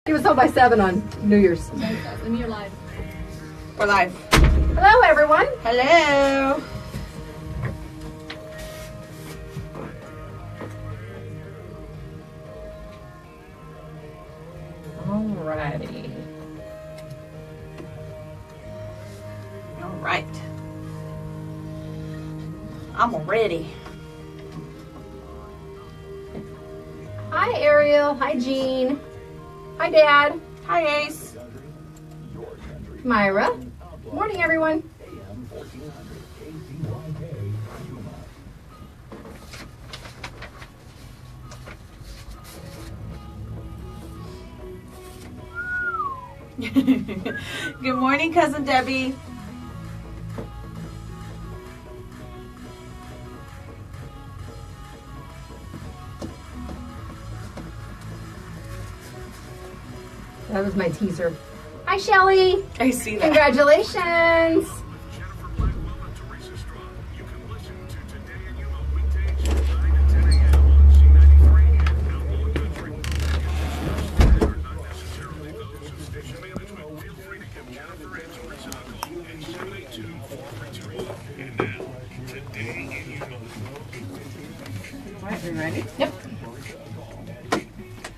He was home by 7 on New Year's. Let me, you're live. We're live. Hello, everyone. Hello. Alrighty. All right. I'm ready. Hi, Ariel. Hi, Jean. Hi, Dad. Hi, Ace. Myra. Morning, everyone. Good morning, Cousin Debbie. That was my teaser. Hi, Shelly. I see that. Congratulations. All right, we ready? Yep.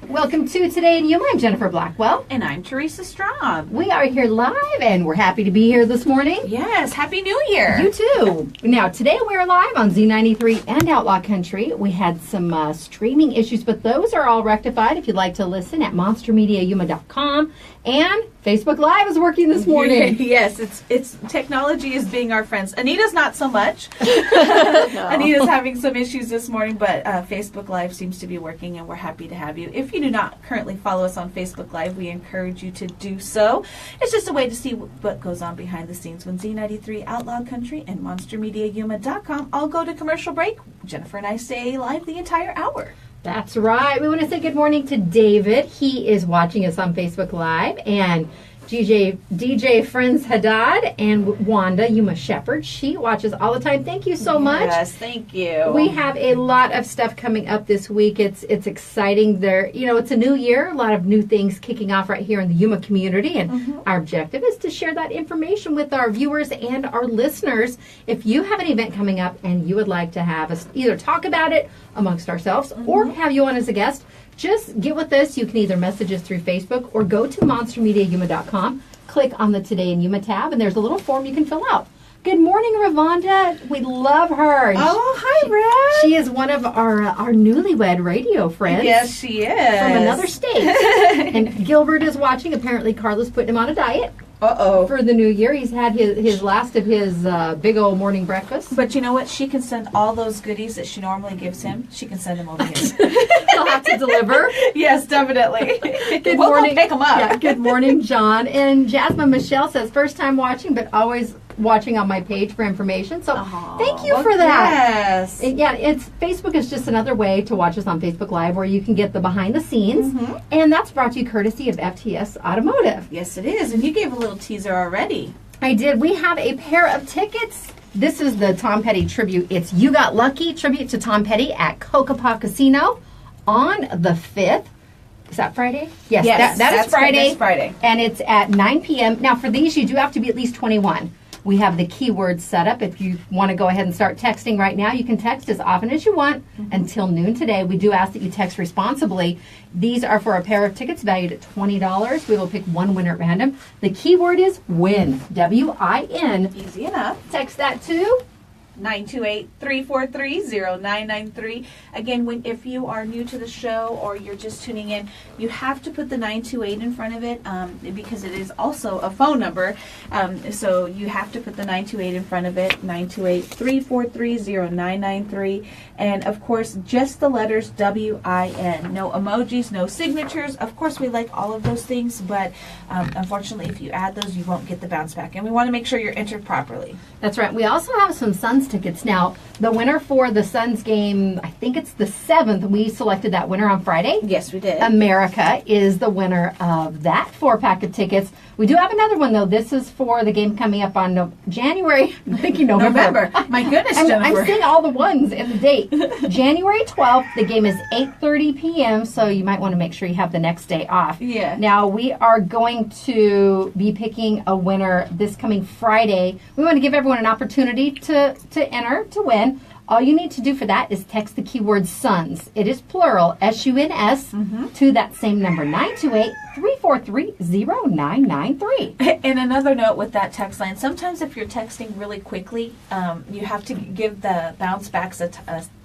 Welcome to Today in Yuma. I'm Jennifer Blackwell. And I'm Teresa Straub. We are here live, and we're happy to be here this morning. Yes, Happy New Year. You too. Now, today we're live on Z93 and Outlaw Country. We had some streaming issues, but those are all rectified if you'd like to listen at monstermediayuma.com. And Facebook Live is working this morning. Yes, it's technology is being our friends. Anita's not so much. Anita's having some issues this morning, but Facebook Live seems to be working, and we're happy to have you. If you do not currently follow us on Facebook Live, we encourage you to do so. It's just a way to see what goes on behind the scenes when Z93 Outlaw Country and monstermediayuma.com all go to commercial break. Jennifer and I stay live the entire hour. That's right. We want to say good morning to David. He is watching us on Facebook Live. And DJ Friends Haddad and Wanda, Yuma Shepherd. She watches all the time. Thank you so much. Yes, thank you. We have a lot of stuff coming up this week. It's exciting. It's a new year. A lot of new things kicking off right here in the Yuma community. And our objective is to share that information with our viewers and our listeners. If you have an event coming up and you would like to have us either talk about it amongst ourselves or have you on as a guest, just get with us. You can either message us through Facebook or go to monstermediayuma.com, click on the Today in Yuma tab, and there's a little form you can fill out. Good morning, Ravonda. We love her. Oh, hi, Rev. She is one of our newlywed radio friends. Yes, she is. From another state. And Gilbert is watching. Apparently, Carla's putting him on a diet. Uh-oh. For the new year. He's had his last of his big old morning breakfast. But you know what? She can send all those goodies that she normally gives him. She can send them over here. He'll have to deliver. Yes, definitely. Good we'll morning. Go pick them up. Yeah, good morning, John. And Jasmine Michelle says, first time watching, but always watching on my page for information. So thank you for that. Yes. Facebook is just another way to watch us on Facebook Live where you can get the behind the scenes. And that's brought to you courtesy of FTS Automotive. Yes, it is. And you gave a little teaser already. I did. We have a pair of tickets. This is the Tom Petty tribute. It's You Got Lucky tribute to Tom Petty at Kokopah Casino on the 5th. Is that Friday? Yes, that is Friday. That's Friday. And it's at 9 p.m. Now, for these, you do have to be at least 21. We have the keywords set up. If you want to go ahead and start texting right now, you can text as often as you want until noon today. We do ask that you text responsibly. These are for a pair of tickets valued at $20. We will pick one winner at random. The keyword is WIN, W-I-N. Easy enough. Text that to 928-343-0993. Again, if you are new to the show or you're just tuning in, you have to put the 928 in front of it because it is also a phone number. So you have to put the 928 in front of it, 928-343-0993. And, of course, just the letters W-I-N. No emojis, no signatures. Of course, we like all of those things, but unfortunately, if you add those, you won't get the bounce back. And we want to make sure you're entered properly. That's right. We also have some Sun tickets. Now, the winner for the Suns game, I think it's the 7th. We selected that winner on Friday. Yes, we did. America is the winner of that 4-pack of tickets. We do have another one, though. This is for the game coming up on January. I'm thinking November. My goodness, I'm Jennifer. seeing all the ones in the date. January 12th, the game is 8:30 p.m., so you might want to make sure you have the next day off. Yeah. Now, we are going to be picking a winner this coming Friday. We want to give everyone an opportunity to enter, to win. All you need to do for that is text the keyword SUNS. It is plural, SUNS, to that same number, 928-343-0993. And another note with that text line, sometimes if you're texting really quickly, you have to give the bounce backs a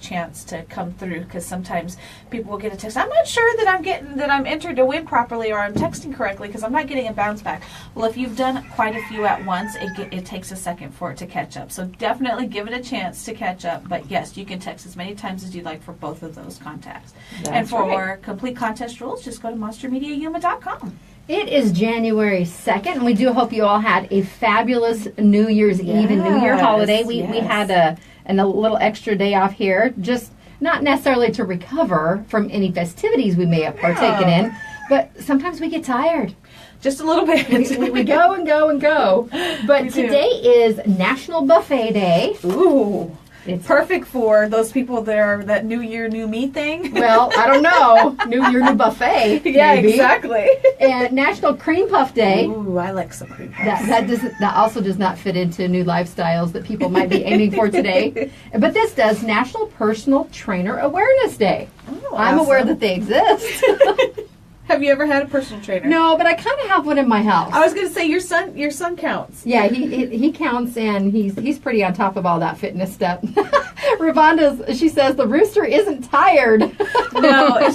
chance to come through, because sometimes people will get a text, I'm not sure that I'm entered to win properly, or I'm texting correctly because I'm not getting a bounce back. Well, if you've done quite a few at once, it takes a second for it to catch up. So definitely give it a chance to catch up. But yes, you can text as many times as you'd like for both of those contacts. And for complete contest rules, just go to monstermediayuma.com. It is January 2nd, and we do hope you all had a fabulous New Year's Eve and New Year holiday. We had a little extra day off here, just not necessarily to recover from any festivities we may have partaken in, but sometimes we get tired. Just a little bit. We go and go and go. But today is National Buffet Day. Ooh. It's perfect for those people that New Year, New Me thing. Well, I don't know. New Year, New Buffet. Yeah, maybe. Exactly. And National Cream Puff Day. Ooh, I like some cream puffs. That also does not fit into new lifestyles that people might be aiming for today. But this does National Personal Trainer Awareness Day. Oh, I'm aware that they exist. Have you ever had a personal trainer? No, but I kind of have one in my house. I was going to say your son counts. Yeah, he counts, and he's pretty on top of all that fitness stuff. Ravonda, she says the rooster isn't tired. No,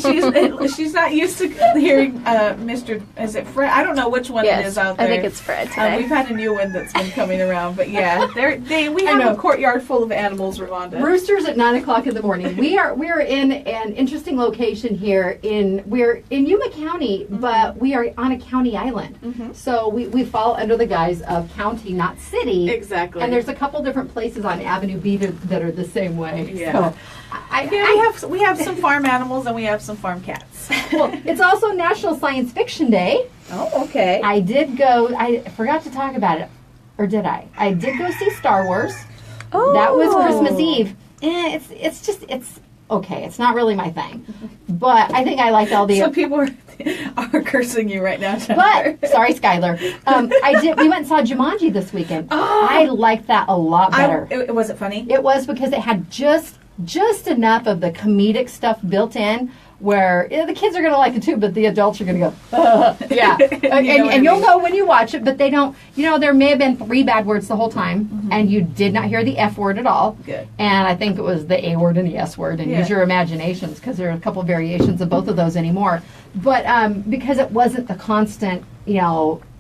she's not used to hearing Mr. Is it Fred? I don't know which one it is out there. I think it's Fred today. We've had a new one that's been coming around, but yeah, we have a courtyard full of animals, Ravonda. Roosters at 9:00 in the morning. We're in an interesting location here. We're in Yuma County, but we are on a county island. So we fall under the guise of county, not city. Exactly. And there's a couple different places on Avenue B that are the same way. Yeah. So we have some farm animals and we have some farm cats. Well, it's also National Science Fiction Day. Oh, okay. I forgot to talk about it. Or did I? I did go see Star Wars. Oh. That was Christmas Eve. It's okay. It's not really my thing. But I think I liked all the... So people are cursing you right now, Jennifer. But, sorry, Skylar. We went and saw Jumanji this weekend. Oh. I liked that a lot better. Was it funny? It was, because it had just enough of the comedic stuff built in where the kids are going to like it too, but the adults are going to go, yeah. and you'll know when you watch it, but they don't, there may have been 3 bad words the whole time, and you did not hear the F word at all. Good. And I think it was the A word and the S word, and use your imaginations, because there are a couple variations of both of those anymore. But because it wasn't the constant,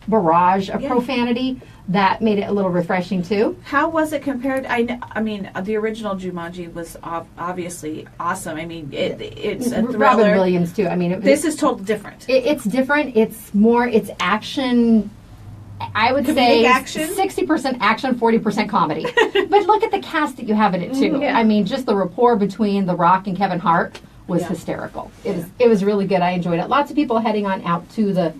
barrage of profanity, that made it a little refreshing too. How was it compared? I mean, the original Jumanji was obviously awesome. I mean, it's a thriller. Robin Williams too. I mean, this is totally different. It's different. It's action. I would say 60% action, 40% comedy. But look at the cast that you have in it too. I mean, just the rapport between The Rock and Kevin Hart was hysterical. It was really good. I enjoyed it. Lots of people heading on out to the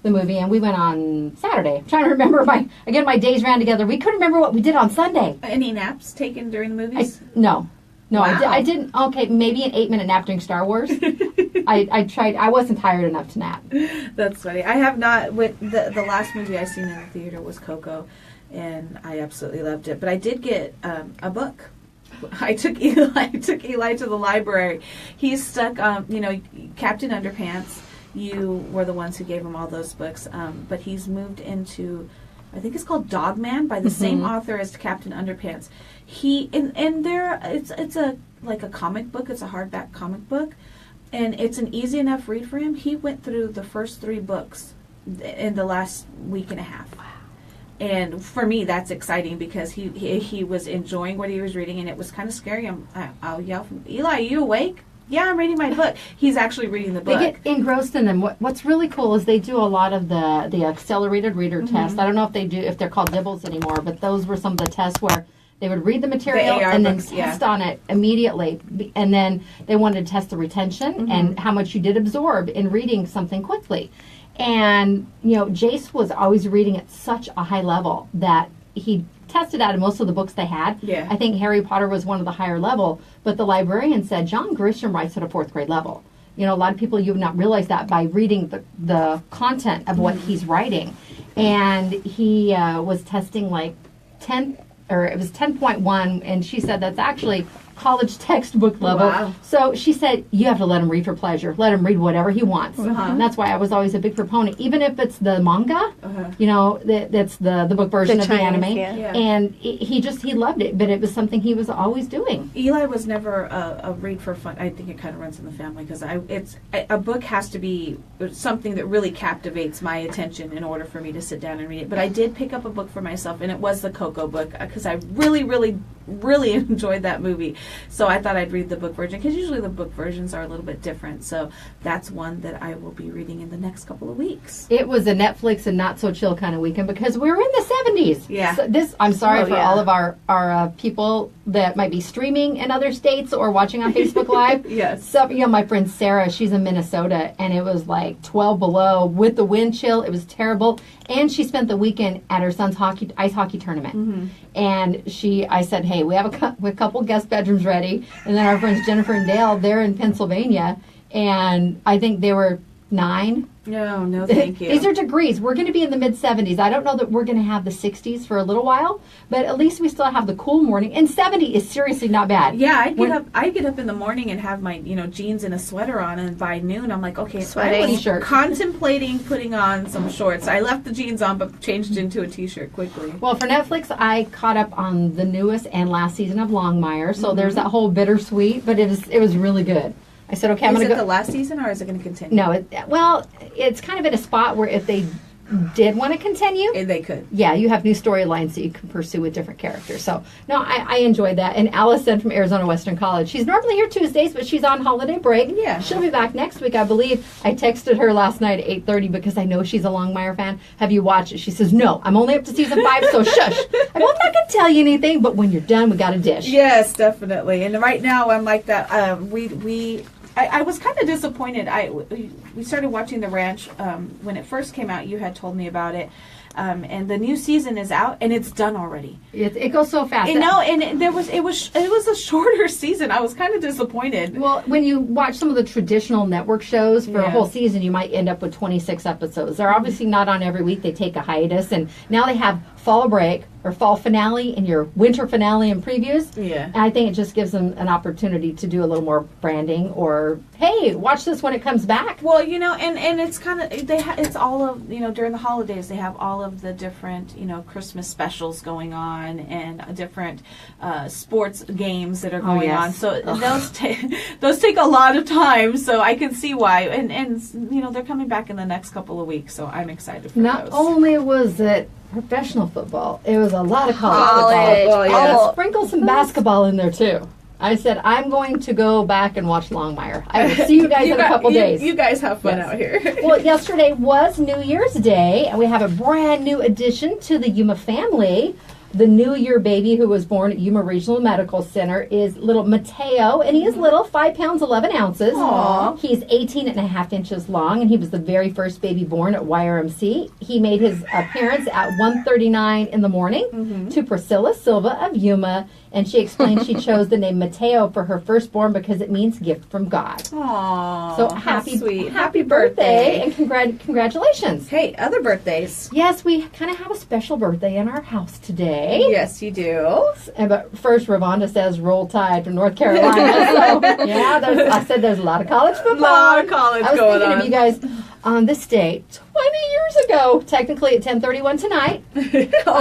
movie, and we went on Saturday. I'm trying to remember my days ran together. We couldn't remember what we did on Sunday. Any naps taken during the movies? No. Wow. I didn't. Okay, maybe an 8-minute nap during Star Wars. I tried. I wasn't tired enough to nap. That's funny. I have not. With the last movie I seen in the theater was Coco, and I absolutely loved it. But I did get a book. I took Eli to the library. He's stuck. Captain Underpants. You were the ones who gave him all those books, but he's moved into, I think it's called Dogman by the same author as Captain Underpants. It's a comic book. It's a hardback comic book, and it's an easy enough read for him. He went through the first 3 books in the last week and a half. Wow. And for me, that's exciting because he was enjoying what he was reading, and it was kind of scary. I'll yell from Eli, are you awake? Yeah, I'm reading my book. He's actually reading the book. They get engrossed in them. What's really cool is they do a lot of the accelerated reader tests. I don't know if they're called Dibbles anymore, but those were some of the tests where They would read the material AR and then books, test on it immediately. And then they wanted to test the retention and how much you did absorb in reading something quickly. And, Jace was always reading at such a high level that he tested out of most of the books they had. Yeah. I think Harry Potter was one of the higher level, but the librarian said John Grisham writes at a 4th grade level. A lot of people, you would not realize that by reading the content of what he's writing. And he was testing like 10, or it was 10.1, and she said that's actually college textbook level. Wow. So she said, you have to let him read for pleasure. Let him read whatever he wants. And that's why I was always a big proponent, even if it's the manga, that's the book version of the anime. Yeah. And he loved it, but it was something he was always doing. Eli was never a read for fun. I think it kind of runs in the family because a book has to be something that really captivates my attention in order for me to sit down and read it. But I did pick up a book for myself, and it was the Coco book because I really, really, really enjoyed that movie. So I thought I'd read the book version because usually the book versions are a little bit different. So that's one that I will be reading in the next couple of weeks. It was a Netflix and not so chill kind of weekend because we were in the 70s. Yeah. So I'm sorry for all of our people that might be streaming in other states or watching on Facebook Live. Yes. So, my friend Sarah, she's in Minnesota, and it was like 12 below with the wind chill. It was terrible. And she spent the weekend at her son's ice hockey tournament. And I said, hey, we have a couple guest bedrooms ready. And then our friends Jennifer and Dale, they're in Pennsylvania. And I think they were 9. No, thank you. These are degrees. We're going to be in the mid-70s. I don't know that we're going to have the 60s for a little while, but at least we still have the cool morning. And 70 is seriously not bad. Yeah, I get up in the morning and have my jeans and a sweater on, and by noon I'm like, okay, sweating. I was T-shirt. contemplating putting on some shorts. I left the jeans on, but changed into a t-shirt quickly. Well, for Netflix, I caught up on the newest and last season of Longmire, so there's that whole bittersweet, but it was really good. I said, okay, I'm going to go. Is it the last season, or is it going to continue? No, it's kind of at a spot where if they did want to continue, they could. Yeah, you have new storylines that you can pursue with different characters. So, no, I enjoyed that. And Allison from Arizona Western College, she's normally here Tuesdays, but she's on holiday break. Yeah. She'll be back next week, I believe. I texted her last night at 8:30 because I know she's a Longmire fan. Have you watched it? She says, no, I'm only up to season 5, so shush. I'm not going to tell you anything, but when you're done, we got a dish. Yes, definitely. And right now, I'm like that. I was kind of disappointed. We started watching The Ranch when it first came out. You had told me about it, and the new season is out, and it's done already. It goes so fast. And it was a shorter season. I was kind of disappointed. Well, when you watch some of the traditional network shows for a whole season, you might end up with 26 episodes. They're obviously not on every week. They take a hiatus, and now they have fall break or fall finale and your winter finale and previews. Yeah. And I think it just gives them an opportunity to do a little more branding or, hey, watch this when it comes back. Well, and it's kind of, it's all of, during the holidays, they have all of the different, Christmas specials going on and different sports games that are going on. So those take a lot of time. So I can see why. And they're coming back in the next couple of weeks. So I'm excited for those. Not only was it professional football, it was a lot of college football. I'll sprinkle some basketball in there too. I said, I'm going to go back and watch Longmire. I will see you guys in a couple days. You guys have fun out here. Well, yesterday was New Year's Day, and we have a brand new addition to the Yuma family. The New Year baby who was born at Yuma Regional Medical Center is little Mateo, and he is little, 5 pounds, 11 ounces. Aww. He's 18 and a half inches long, and he was the very first baby born at YRMC. He made his appearance at 1:39 in the morning to Priscilla Silva of Yuma, and she explained she chose the name Mateo for her firstborn because it means gift from God. Aww, so happy birthday, and congratulations. Hey, other birthdays. Yes, we kind of have a special birthday in our house today. Yes, you do. But first, Ravonda says, roll Tide from North Carolina. So, yeah, I said there's a lot of college football. A lot of college going on. I was thinking of you guys on this day 20 years ago, technically at 10:31 tonight.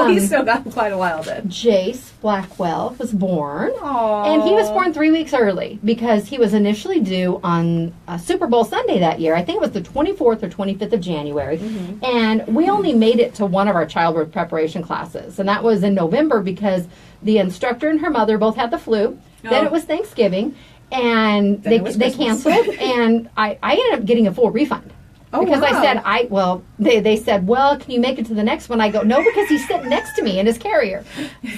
He's still got quite a while then. Jace Blackwell was born. Aww. And he was born 3 weeks early because he was initially due on Super Bowl Sunday that year. I think it was the 24th or 25th of January. And we only made it to one of our childbirth preparation classes. And that was in November because the instructor and her mother both had the flu. Then it was Thanksgiving. And they canceled. And I ended up getting a full refund. Oh, because wow. I said, they said, well, can you make it to the next one? I go, no, because he's sitting next to me in his carrier.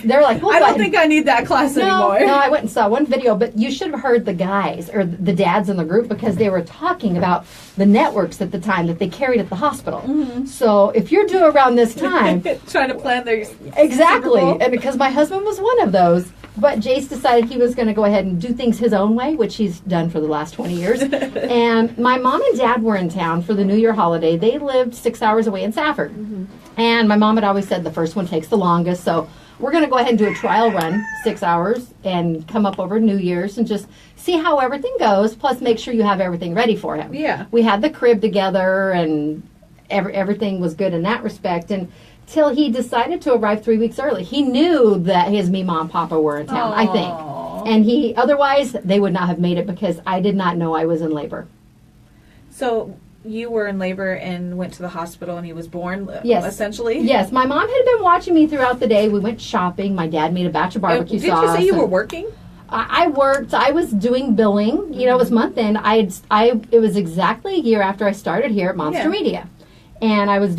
They're like, well, I don't think I need that class anymore. No, I went and saw one video, but you should have heard the guys or the dads in the group because they were talking about the networks at the time that they carried at the hospital. Mm-hmm. So if you're due around this time, trying to plan their exactly, and because my husband was one of those. But Jace decided he was going to go ahead and do things his own way, which he's done for the last 20 years. And my mom and dad were in town for the New Year holiday. They lived 6 hours away in Safford. Mm-hmm. And my mom had always said the first one takes the longest. So we're going to go ahead and do a trial run, 6 hours, and come up over New Year's and just see how everything goes, plus make sure you have everything ready for him. Yeah. We had the crib together, and everything was good in that respect. And till he decided to arrive 3 weeks early. He knew that his Mima and Papa were in town, I think. And otherwise, they would not have made it because I did not know I was in labor. So you were in labor and went to the hospital and he was born, yes. Essentially? Yes. My mom had been watching me throughout the day. We went shopping. My dad made a batch of barbecue sauce. Did you say you were working? I worked. I was doing billing. You know, it was month end. It was exactly a year after I started here at Monster Media. And I was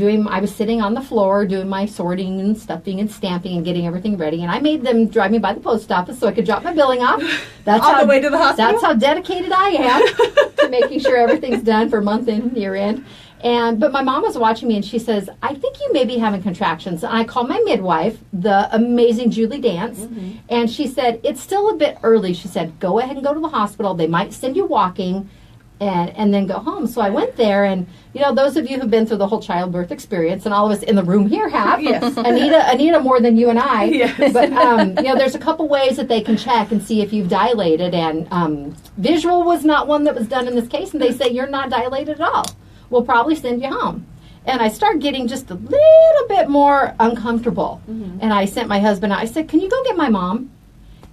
sitting on the floor doing my sorting and stuffing and stamping and getting everything ready. And I made them drive me by the post office so I could drop my billing off. That's On the way to the hospital? That's how dedicated I am to making sure everything's done for month end and year end. But my mom was watching me and she says, I think you may be having contractions. And I called my midwife, the amazing Julie Dance, and she said, it's still a bit early. She said, go ahead and go to the hospital. They might send you walking. And then go home. So I went there, and you know, those of you who've been through the whole childbirth experience, and all of us in the room here have. Yes. Anita more than you and I. Yes. But you know, there's a couple ways that they can check and see if you've dilated. And visual was not one that was done in this case, and they say you're not dilated at all. We'll probably send you home. And I start getting just a little bit more uncomfortable. Mm-hmm. And I sent my husband out. I said, "Can you go get my mom?"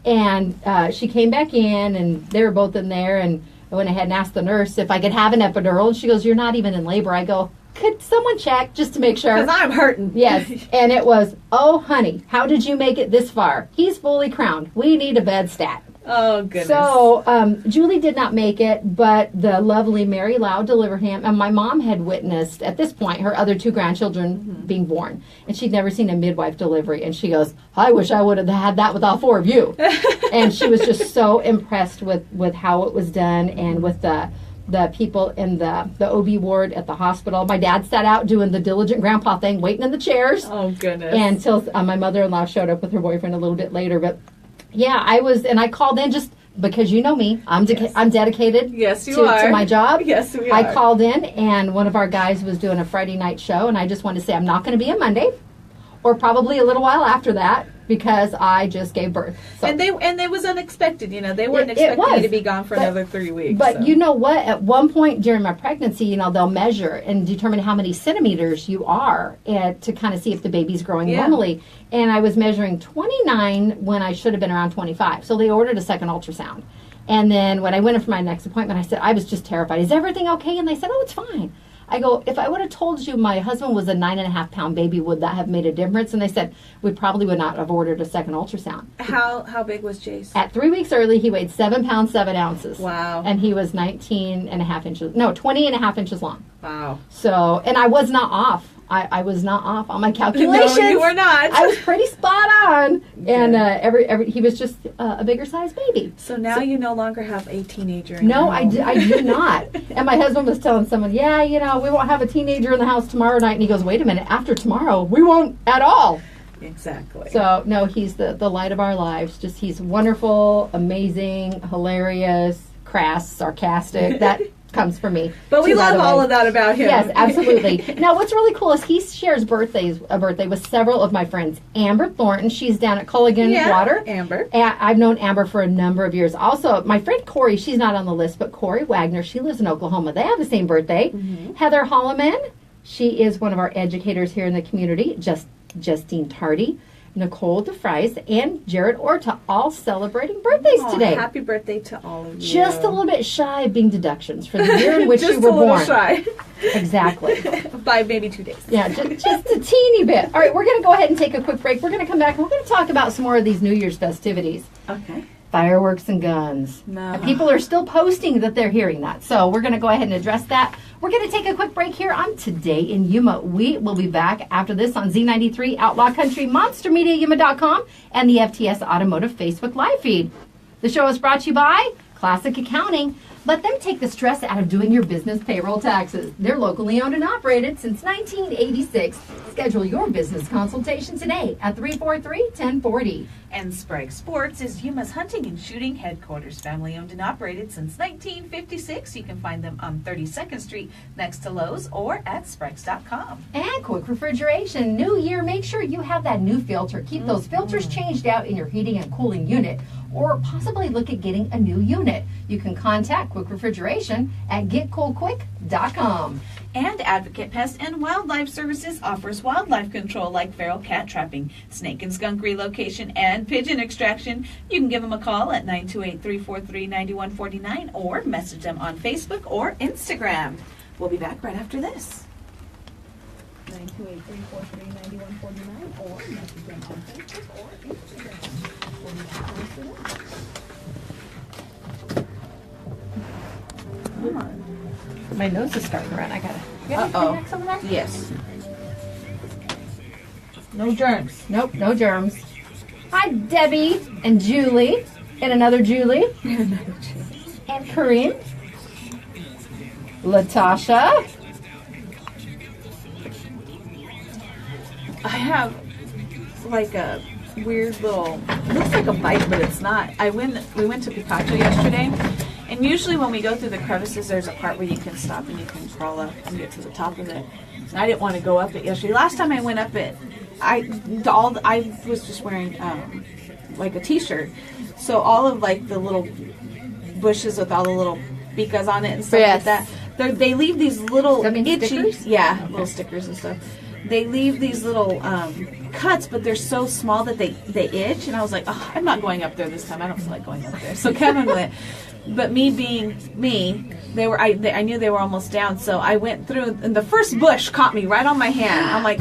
And she came back in, and they were both in there, and I went ahead and asked the nurse if I could have an epidural. And she goes, you're not even in labor. I go, could someone check just to make sure? Because I'm hurting. Yes. And it was, oh, honey, how did you make it this far? He's fully crowned. We need a bed stat. Oh, goodness. So Julie did not make it, but the lovely Mary Lau delivered him. And my mom had witnessed, at this point, her other two grandchildren being born. And she'd never seen a midwife delivery. And she goes, I wish I would have had that with all four of you. And she was just so impressed with how it was done and with the people in the OB ward at the hospital. My dad sat out doing the diligent grandpa thing, waiting in the chairs. Oh, goodness. Until my mother-in-law showed up with her boyfriend a little bit later. But yeah, I called in just because you know me. I'm dedicated yes, you to are. To my job. Yes, we are. I called in, and one of our guys was doing a Friday night show, and I just wanted to say I'm not going to be a Monday, or probably a little while after that, because I just gave birth. So. And it was unexpected, you know. They weren't expecting you to be gone for another 3 weeks. But you know what? At one point during my pregnancy, you know, they'll measure and determine how many centimeters you are to kind of see if the baby's growing normally. And I was measuring 29 when I should have been around 25. So they ordered a second ultrasound. And then when I went in for my next appointment, I said, I was just terrified. Is everything okay? And they said, oh, it's fine. I go, if I would have told you my husband was a 9.5-pound baby, would that have made a difference? And they said, we probably would not have ordered a second ultrasound. How big was Jace? At 3 weeks early, he weighed 7 pounds, 7 ounces. Wow. And he was 20 and a half inches long. Wow. So, and I was not off. I was not off on my calculations. No, you were not. I was pretty spot on. And he was just a bigger sized baby. So now you no longer have a teenager in No, your home. I do not. And my husband was telling someone, yeah, you know, we won't have a teenager in the house tomorrow night. And he goes, wait a minute, after tomorrow, we won't at all. Exactly. So, no, he's the light of our lives. Just he's wonderful, amazing, hilarious, crass, sarcastic. That comes from me. But we love all of that about him. Yes, absolutely. Now, what's really cool is he shares a birthday with several of my friends. Amber Thornton, she's down at Culligan Water. Amber. I've known Amber for a number of years. Also, my friend Corey, she's not on the list, but Corey Wagner, she lives in Oklahoma. They have the same birthday. Mm-hmm. Heather Holloman, she is one of our educators here in the community. Justine Tardy, Nicole DeFries, and Jared Orta, all celebrating birthdays today. Happy birthday to all of you. Just a little bit shy of being deductions for the year in which you were born. born. Just a little shy. Exactly. By maybe 2 days. Yeah, just a teeny bit. All right, we're going to go ahead and take a quick break. We're going to come back and we're going to talk about some more of these New Year's festivities. Okay. Fireworks and guns. No. And people are still posting that they're hearing that. So we're going to go ahead and address that We're going to take a quick break here on Today in Yuma. We will be back after this on Z93 Outlaw Country, MonsterMediaYuma.com, and the FTS Automotive Facebook Live feed. The show is brought to you by Classic Accounting. Let them take the stress out of doing your business payroll taxes. They're locally owned and operated since 1986. Schedule your business consultation today at 343-1040. And Sprague Sports is Yuma's hunting and shooting headquarters. Family owned and operated since 1956. You can find them on 32nd Street next to Lowe's or at Spragues.com. And Quick Refrigeration. New year, make sure you have that new filter. Keep those filters changed out in your heating and cooling unit, or possibly look at getting a new unit. You can contact Quick Refrigeration at getcoolquick.com. And Advocate Pest and Wildlife Services offers wildlife control like feral cat trapping, snake and skunk relocation, and pigeon extraction. You can give them a call at 928-343-9149 or message them on Facebook or Instagram. We'll be back right after this. 928-343-9149 or message them on Facebook or Instagram. We'll be back right after this. My nose is starting to run. I gotta. Uh-oh. Yes. No germs. Nope, no germs. Hi, Debbie and Julie, and another Julie, and Corinne, Latasha. I have like a weird little, looks like a bite, but it's not. We went to Picacho yesterday. And usually when we go through the crevices, there's a part where you can stop and you can crawl up and get to the top of it. And I didn't want to go up it yesterday. Last time I went up it, I was just wearing like a t-shirt. So all of like the little bushes with all the little bicas on it and stuff like that, they leave these little itchy, stickers? Yeah, little stickers and stuff. They leave these little cuts, but they're so small that they itch. And I was like, oh, I'm not going up there this time. I don't feel like going up there. So Kevin went. But me being me, I knew they were almost down, so I went through, and the first bush caught me right on my hand. I'm like,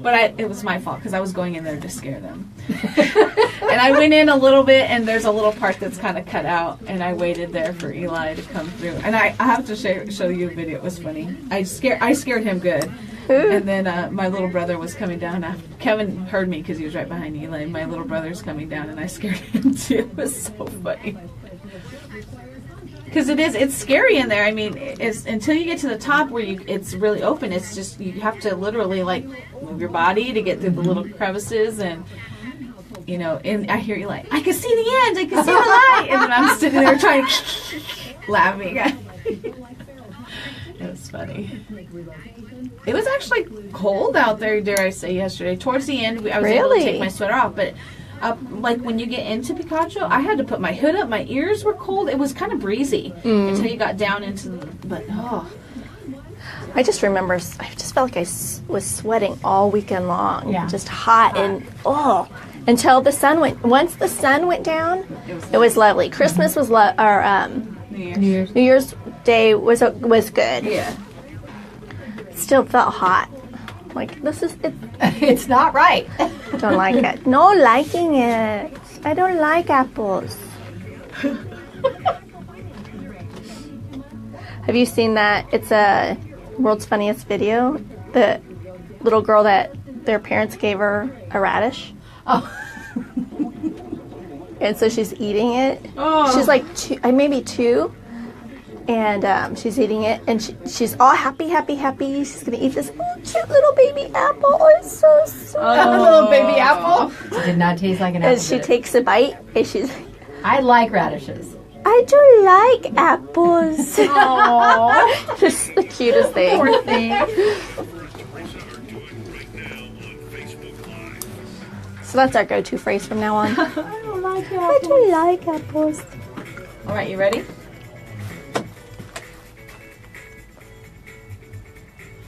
but it was my fault because I was going in there to scare them. And I went in a little bit, and there's a little part that's kind of cut out, and I waited there for Eli to come through. And I have to show you a video. It was funny. I scared him good. And then my little brother was coming down. Kevin heard me because he was right behind Eli. My little brother's coming down, and I scared him too. It was so funny. Because it's scary in there. I mean, it's until you get to the top where it's really open. It's just, you have to literally like move your body to get through the little crevices, and you know. And I hear you like, I can see the end. I can see the light. And then I'm sitting there trying to laughing. It was funny. It was actually cold out there, dare I say, yesterday. Towards the end, I was able to take my sweater off, but. Like when you get into Picacho, I had to put my hood up. My ears were cold. It was kind of breezy until you got down into the. But I just remember. I just felt like I was sweating all weekend long. Yeah. Just hot and until the sun went. Once the sun went down, it was lovely. Christmas was New Year's Day was good. Yeah. Still felt hot. Like, this is it. It's not right. Don't like it. No liking it. I don't like apples. Have you seen that? It's a World's Funniest Video. The little girl that their parents gave her a radish. Oh. And so she's eating it. Oh. She's like maybe 2. And she's eating it, and she's all happy. She's gonna eat this cute little baby apple. Oh, it's so sweet. A little baby apple. It did not taste like an apple. And she takes a bite, and she's. I like radishes. I don't like apples. Aww. Just the cutest thing. Poor thing. So that's our go-to phrase from now on. I don't like apples. I don't like apples. All right, you ready?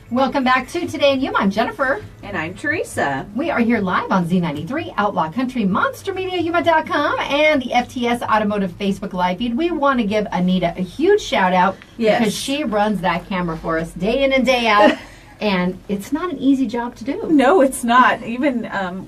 Welcome back to Today in Yuma. I'm Jennifer. And I'm Teresa. We are here live on Z93, Outlaw Country, MonsterMediaYuma.com, and the FTS Automotive Facebook Live feed. We want to give Anita a huge shout out because she runs that camera for us day in and day out. And it's not an easy job to do. No, it's not. Even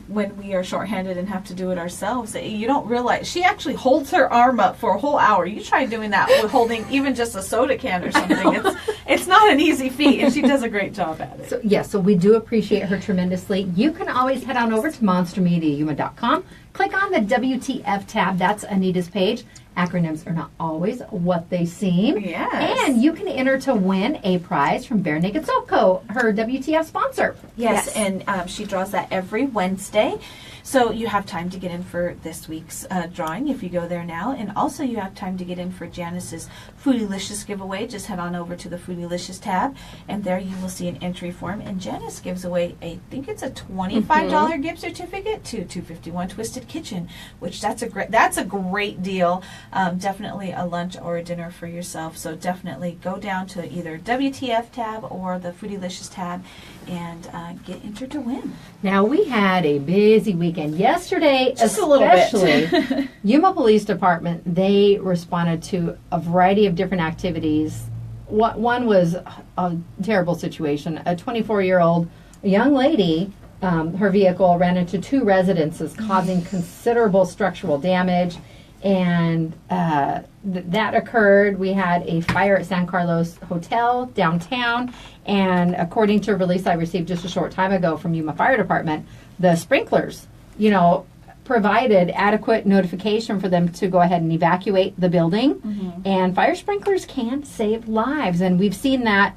when we are shorthanded and have to do it ourselves, you don't realize she actually holds her arm up for a whole hour. You try doing that with holding even just a soda can or something. It's not an easy feat, and she does a great job at it. So we do appreciate her tremendously. You can always head on over to monstermediayuma.com. Click on the WTF tab. That's Anita's page. Acronyms are not always what they seem. Yes. And you can enter to win a prize from Bare Naked Soap Co., her WTF sponsor. Yes, and she draws that every Wednesday. So you have time to get in for this week's drawing if you go there now. And also you have time to get in for Janice's Foodylicious giveaway. Just head on over to the Foodylicious tab, and there you will see an entry form. And Janice gives away, I think it's a $25 gift certificate to 251 Twisted Kitchen, which that's a great deal. Definitely a lunch or a dinner for yourself. So definitely go down to either WTF tab or the Foodylicious tab and get entered to win. Now, we had a busy weekend. Yesterday, Just a little especially, Yuma Police Department, they responded to a variety of different activities. One was a terrible situation. A 24-year-old young lady, her vehicle ran into two residences, causing considerable structural damage. And that occurred. We had a fire at San Carlos Hotel downtown, and according to a release I received just a short time ago from Yuma Fire Department, the sprinklers, provided adequate notification for them to go ahead and evacuate the building. And fire sprinklers can save lives, and we've seen that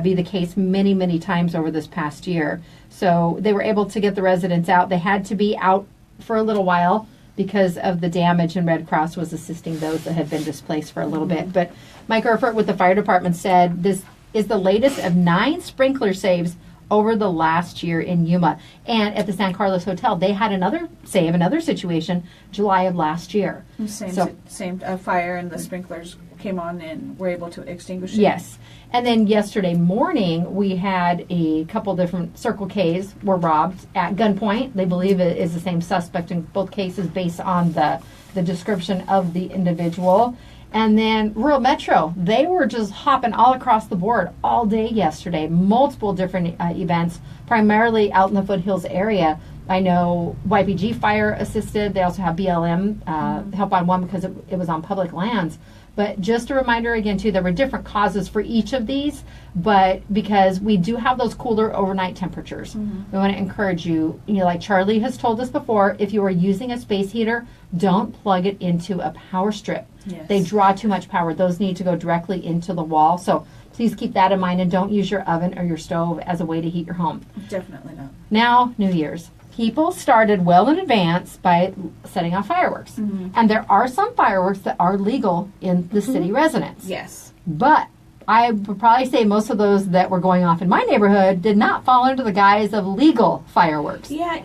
be the case many, many times over this past year. So they were able to get the residents out. They had to be out for a little while because of the damage, and Red Cross was assisting those that had been displaced for a little bit. But Mike Erfurt with the fire department said this is the latest of 9 sprinkler saves over the last year in Yuma. And at the San Carlos Hotel, they had another situation, July of last year. Same fire, and the sprinklers came on and were able to extinguish it. Yes. And then yesterday morning, we had a couple different Circle Ks were robbed at gunpoint. They believe it is the same suspect in both cases based on the description of the individual. And then Rural Metro, they were just hopping all across the board all day yesterday. Multiple different events, primarily out in the foothills area. I know YPG Fire assisted. They also have BLM help on one because it was on public lands. But just a reminder again, too, there were different causes for each of these, but because we do have those cooler overnight temperatures, we want to encourage you, like Charlie has told us before, if you are using a space heater, don't plug it into a power strip. Yes. They draw too much power. Those need to go directly into the wall. So please keep that in mind, and don't use your oven or your stove as a way to heat your home. Definitely not. Now, New Year's. People started well in advance by setting off fireworks. And there are some fireworks that are legal in the city residents. Yes. But I would probably say most of those that were going off in my neighborhood did not fall under the guise of legal fireworks. Yeah,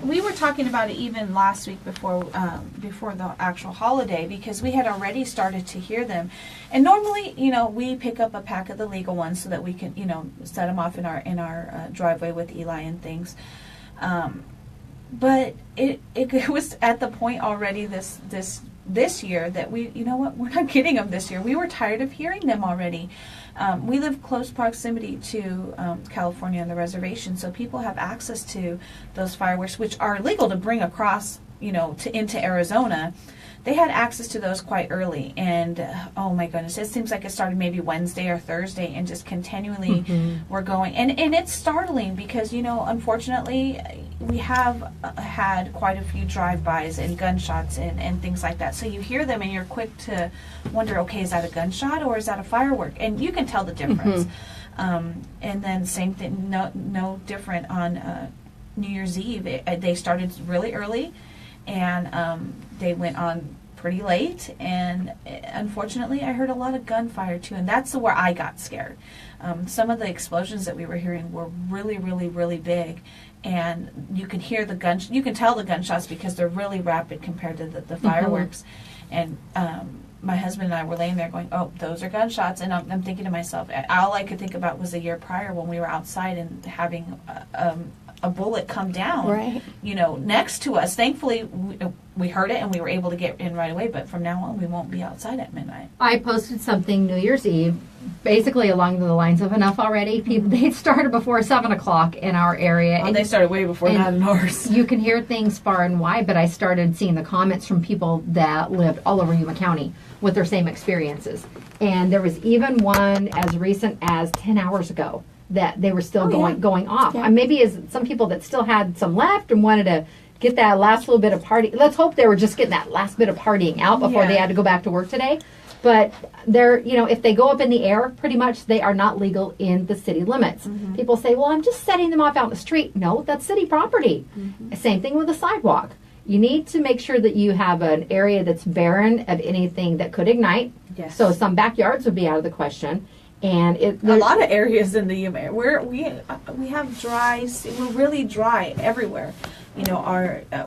we were talking about it even last week before the actual holiday, because we had already started to hear them. And normally, we pick up a pack of the legal ones so that we can, set them off in our driveway with Eli and things. But it was at the point already this year that we're not getting them this year. We were tired of hearing them already. We live close proximity to California and the reservation, so people have access to those fireworks, which are legal to bring across, into Arizona. They had access to those quite early, and oh my goodness, it seems like it started maybe Wednesday or Thursday, and just continually we're going. And it's startling because, unfortunately, we have had quite a few drive-bys and gunshots and things like that. So you hear them and you're quick to wonder, okay, is that a gunshot or is that a firework? And you can tell the difference. And then same thing, no different on New Year's Eve. They started really early, and they went on pretty late, and unfortunately I heard a lot of gunfire too, and that's where I got scared. Some of the explosions that we were hearing were really, really, really big, and you can hear you can tell the gunshots because they're really rapid compared to the fireworks. And my husband and I were laying there going, oh, those are gunshots. And I'm thinking to myself, all I could think about was a year prior when we were outside and having a bullet come down, Right. Next to us. Thankfully, we heard it and we were able to get in right away. But from now on, we won't be outside at midnight. I posted something New Year's Eve, basically along the lines of enough already. People, they started before 7 o'clock in our area. Well, they started way before that in ours. You can hear things far and wide, but I started seeing the comments from people that lived all over Yuma County with their same experiences. And there was even one as recent as 10 hours ago that they were still going off. Yeah. And maybe as some people that still had some left and wanted to get that last little bit of party. Let's hope they were just getting that last bit of partying out before they had to go back to work today. But they're, if they go up in the air, pretty much they are not legal in the city limits. Mm-hmm. People say, well, I'm just setting them off out in the street. No, that's city property. Mm-hmm. Same thing with the sidewalk. You need to make sure that you have an area that's barren of anything that could ignite. Yes. So some backyards would be out of the question. And a lot of areas in the Yuma, we have dry. We're really dry everywhere.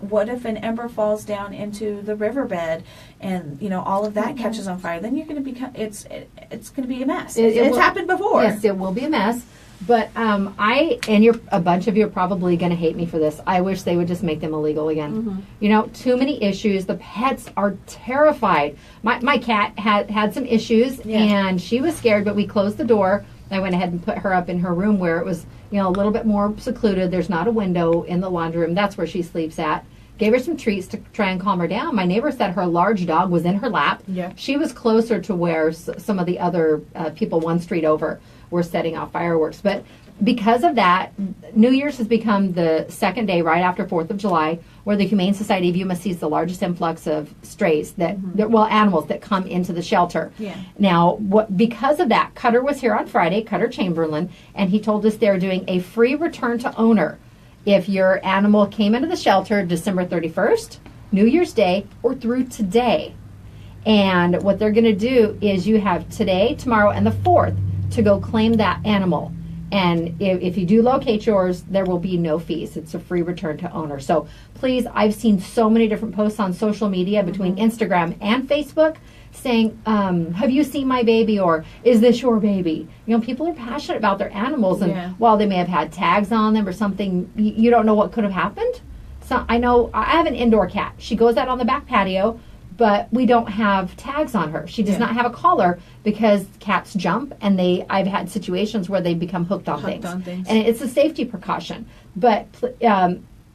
What if an ember falls down into the riverbed, and all of that catches on fire? Then you're going to become. It's going to be a mess. It's happened before. Yes, it will be a mess. But a bunch of you are probably going to hate me for this. I wish they would just make them illegal again. Mm-hmm. Too many issues. The pets are terrified. My cat had some issues, and she was scared, but we closed the door. I went ahead and put her up in her room where it was, a little bit more secluded. There's not a window in the laundry room. That's where she sleeps at. Gave her some treats to try and calm her down. My neighbor said her large dog was in her lap. Yeah. She was closer to where some of the other people one street over were setting off fireworks. But because of that, New Year's has become the second day right after 4th of July where the Humane Society of Yuma sees the largest influx of strays, animals that come into the shelter. Yeah. Now, because of that, Cutter was here on Friday, Cutter Chamberlain, and he told us they're doing a free return to owner if your animal came into the shelter December 31st, New Year's Day, or through today. And what they're going to do is you have today, tomorrow, and the 4th to go claim that animal. And if you do locate yours, there will be no fees. It's a free return to owner. So please, I've seen so many different posts on social media between Instagram and Facebook saying, have you seen my baby, or is this your baby? People are passionate about their animals, and while they may have had tags on them or something, you don't know what could have happened. So I know I have an indoor cat. She goes out on the back patio, but we don't have tags on her. She does not have a collar because cats jump, and I've had situations where they become hooked on things. And it's a safety precaution. But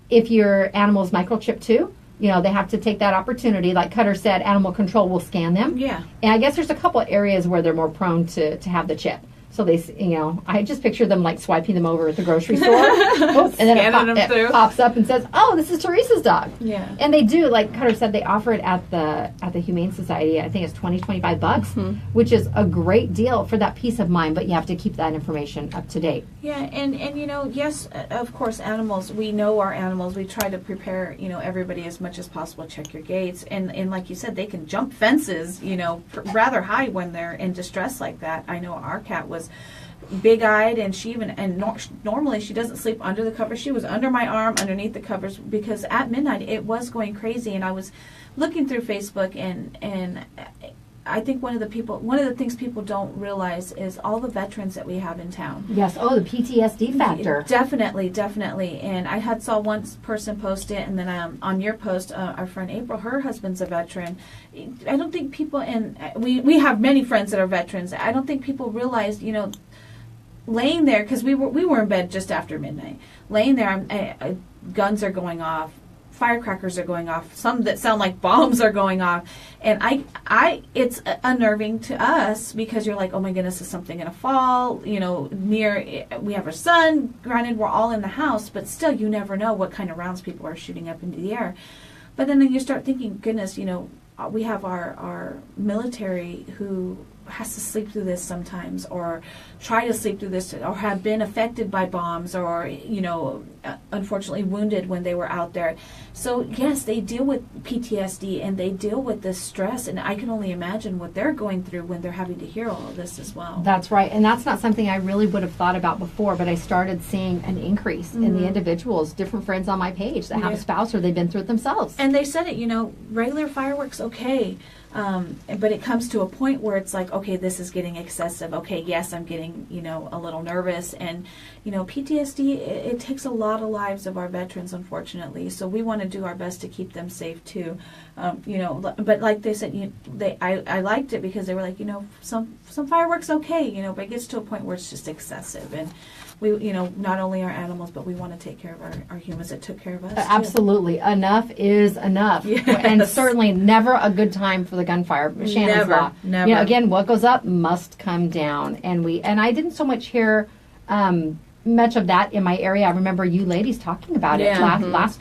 if your animal's microchipped too, they have to take that opportunity. Like Cutter said, animal control will scan them. Yeah. And I guess there's a couple of areas where they're more prone to have the chip. So they, I just picture them like swiping them over at the grocery store. And then it pops up and says, oh, this is Teresa's dog. Yeah. And they do, like Cutter said, they offer it at the Humane Society. I think it's $20-$25, which is a great deal for that peace of mind, but you have to keep that information up to date. Yeah, and yes, of course, animals, we know our animals. We try to prepare, everybody as much as possible, check your gates. And like you said, they can jump fences, rather high when they're in distress like that. I know our cat was big-eyed, and she even normally she doesn't sleep under the covers. She was under my arm, underneath the covers, because at midnight it was going crazy. And I was looking through Facebook, and I think one of the things people don't realize is all the veterans that we have in town. Yes. Oh, the PTSD factor. Definitely. And I saw one person post it, and then on your post, our friend April, her husband's a veteran. I don't think people, and we have many friends that are veterans. I don't think people realize, laying there, because we were in bed just after midnight, laying there, guns are going off, firecrackers are going off, some that sound like bombs are going off, and it's unnerving to us, because you're like, oh my goodness, is something going to fall, we have our son, granted we're all in the house, but still you never know what kind of rounds people are shooting up into the air. But then you start thinking, goodness, we have our military who has to sleep through this sometimes, or try to sleep through this, or have been affected by bombs, or unfortunately wounded when they were out there. So yes, they deal with PTSD, and they deal with this stress, and I can only imagine what they're going through when they're having to hear all of this as well. That's right, and that's not something I really would have thought about before, but I started seeing an increase in the individuals, different friends on my page that have a spouse, or they've been through it themselves. And they said it, regular fireworks, okay. But it comes to a point where it's like, okay, this is getting excessive. Okay, yes, I'm getting, a little nervous. And, PTSD, it takes a lot of lives of our veterans, unfortunately. So we want to do our best to keep them safe, too. But like they said, I liked it because they were like, some fireworks okay, but it gets to a point where it's just excessive. And we, not only our animals, but we want to take care of our humans that took care of us. Absolutely. Too. Enough is enough. Yes. And certainly never a good time for the gunfire. Shannon's law. Never. Again, what goes up must come down. And I didn't so much hear much of that in my area. I remember you ladies talking about it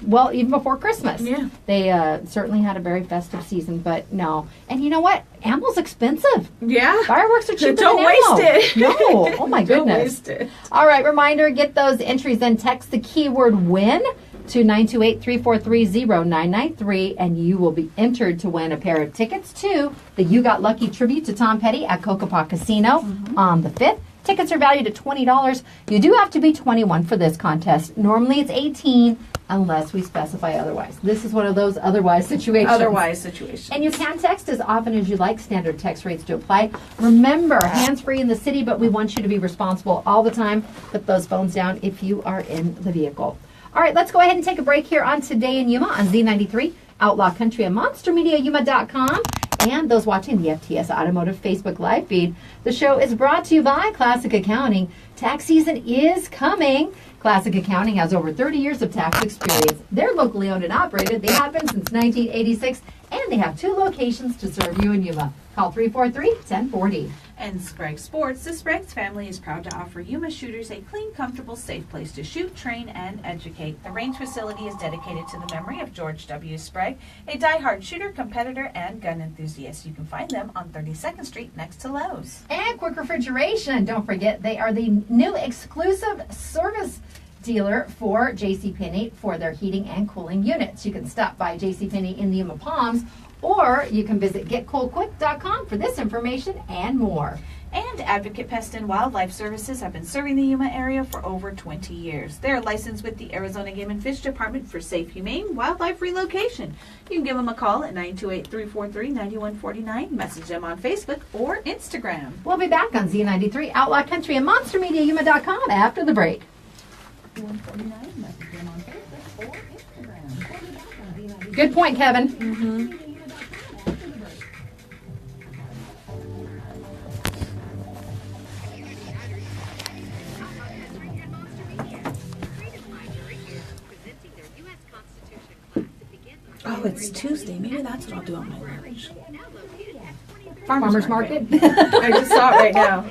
well, even before Christmas. Yeah. They certainly had a very festive season, but no. And you know what? Ammo's expensive. Yeah. Fireworks are cheaper Don't than waste ammo. it. No. Oh my Don't goodness. waste it. All right, reminder, get those entries in. Text the keyword WIN to 928-343-0993, and you will be entered to win a pair of tickets to the You Got Lucky tribute to Tom Petty at Cocopah Casino on the 5th. Tickets are valued at $20. You do have to be 21 for this contest. Normally it's 18 unless we specify otherwise. This is one of those otherwise situations. And you can text as often as you like. Standard text rates to apply. Remember, hands-free in the city, but we want you to be responsible all the time. Put those phones down if you are in the vehicle. All right, let's go ahead and take a break here on Today in Yuma on Z93, Outlaw Country, and MonsterMediaYuma.com. And those watching the FTS Automotive Facebook Live feed. The show is brought to you by Classic Accounting. Tax season is coming. Classic Accounting has over 30 years of tax experience. They're locally owned and operated. They have been since 1986, and they have 2 locations to serve you in Yuma. Call 343-1040. And Sprague Sports, the Sprague's family is proud to offer Yuma shooters a clean, comfortable, safe place to shoot, train, and educate. The range facility is dedicated to the memory of George W. Sprague, a die-hard shooter, competitor, and gun enthusiast. You can find them on 32nd Street next to Lowe's. And Quick Refrigeration. Don't forget, they are the new exclusive service dealer for JCPenney for their heating and cooling units. You can stop by JCPenney in the Yuma Palms, or you can visit getcoolquick.com for this information and more. And Advocate Pest and Wildlife Services have been serving the Yuma area for over 20 years. They're licensed with the Arizona Game and Fish Department for safe, humane wildlife relocation. You can give them a call at 928-343-9149, message them on Facebook or Instagram. We'll be back on Z93, Outlaw Country, and MonsterMediaYuma.com after the break. 149, message them on Facebook or Instagram. Good point, Kevin. Oh, it's Tuesday. Maybe that's what I'll do on my lunch. Farmer's Market. I just saw it right now.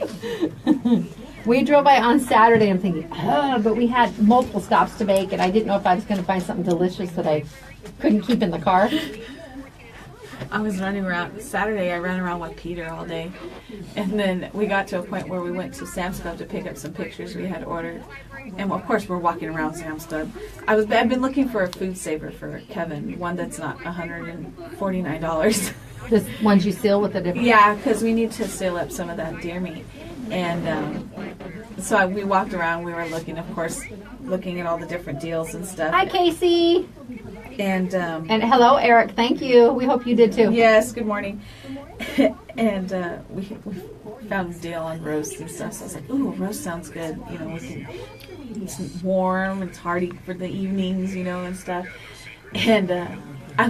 We drove by on Saturday. I'm thinking, but we had multiple stops to make, and I didn't know if I was going to find something delicious that I couldn't keep in the car. I was running around. Saturday, I ran around with Peter all day. And then we got to a point where we went to Sam's Club to pick up some pictures we had ordered. And of course, we're walking around Sam's Club. I've been looking for a food saver for Kevin, one that's not $149. This ones you seal with a different... Yeah, because we need to seal up some of that deer meat. And so we walked around. We were looking, of course, looking at all the different deals and stuff. Hi, Casey. And hello, Eric. Thank you. We hope you did too. Yes, good morning. And we found a deal on roast and stuff. So I was like, ooh, roast sounds good. It's warm, it's hearty for the evenings, and stuff. And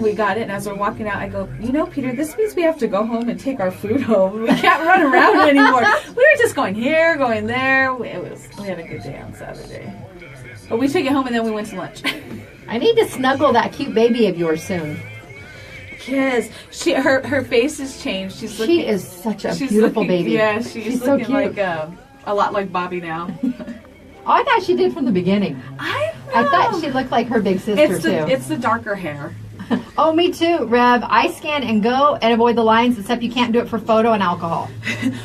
we got it, and as we're walking out, I go, Peter, this means we have to go home and take our food home. We can't run around anymore. We were just going here, going there. We had a good day on Saturday. But we took it home, and then we went to lunch. I need to snuggle that cute baby of yours soon. Yes, her face has changed. She is such a beautiful baby. Yeah, she's so looking cute. like a lot like Bobby now. Oh, I thought she did from the beginning. I thought she looked like her big sister too. It's the darker hair. Oh, me too, Rev. I scan and go and avoid the lines, except you can't do it for photo and alcohol.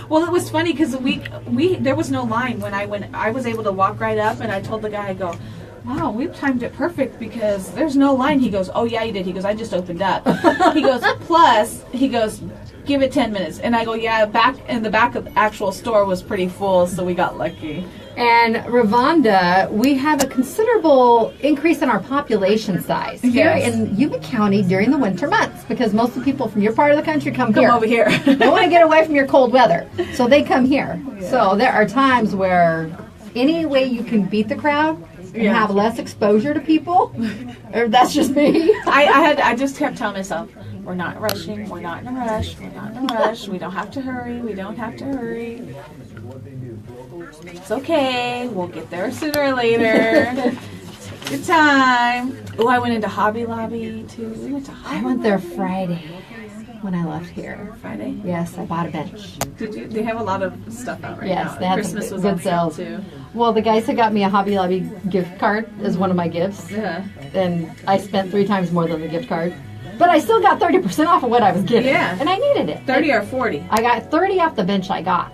Well, it was funny because there was no line when I was able to walk right up, and I told the guy, I go, wow, we timed it perfect because there's no line. He goes, oh yeah, you did. He goes, I just opened up. He goes, plus, he goes, give it 10 minutes. And I go, yeah, the back of the actual store was pretty full, so we got lucky. And Ravonda, we have a considerable increase in our population size here in Yuma County during the winter months because most of the people from your part of the country come here. Come over here. They want to get away from your cold weather, so they come here. Yeah. So there are times where any way you can beat the crowd and have less exposure to people, or that's just me. I just kept telling myself, we're not rushing, we're not in a rush, we're not in a rush, we don't have to hurry, we don't have to hurry. It's okay. We'll get there sooner or later. Take your time. Oh, I went into Hobby Lobby too. We went to Hobby I went there Friday when I left here. Friday? Yes, I bought a bench. Did you? They have a lot of stuff out right now. Yes, they had Christmas some was good on sale sales too. Well, the guys had got me a Hobby Lobby gift card as one of my gifts. Yeah. And I spent 3 times more than the gift card. But I still got 30% off of what I was getting. Yeah. And I needed it. 30 or 40? I got 30 off the bench I got.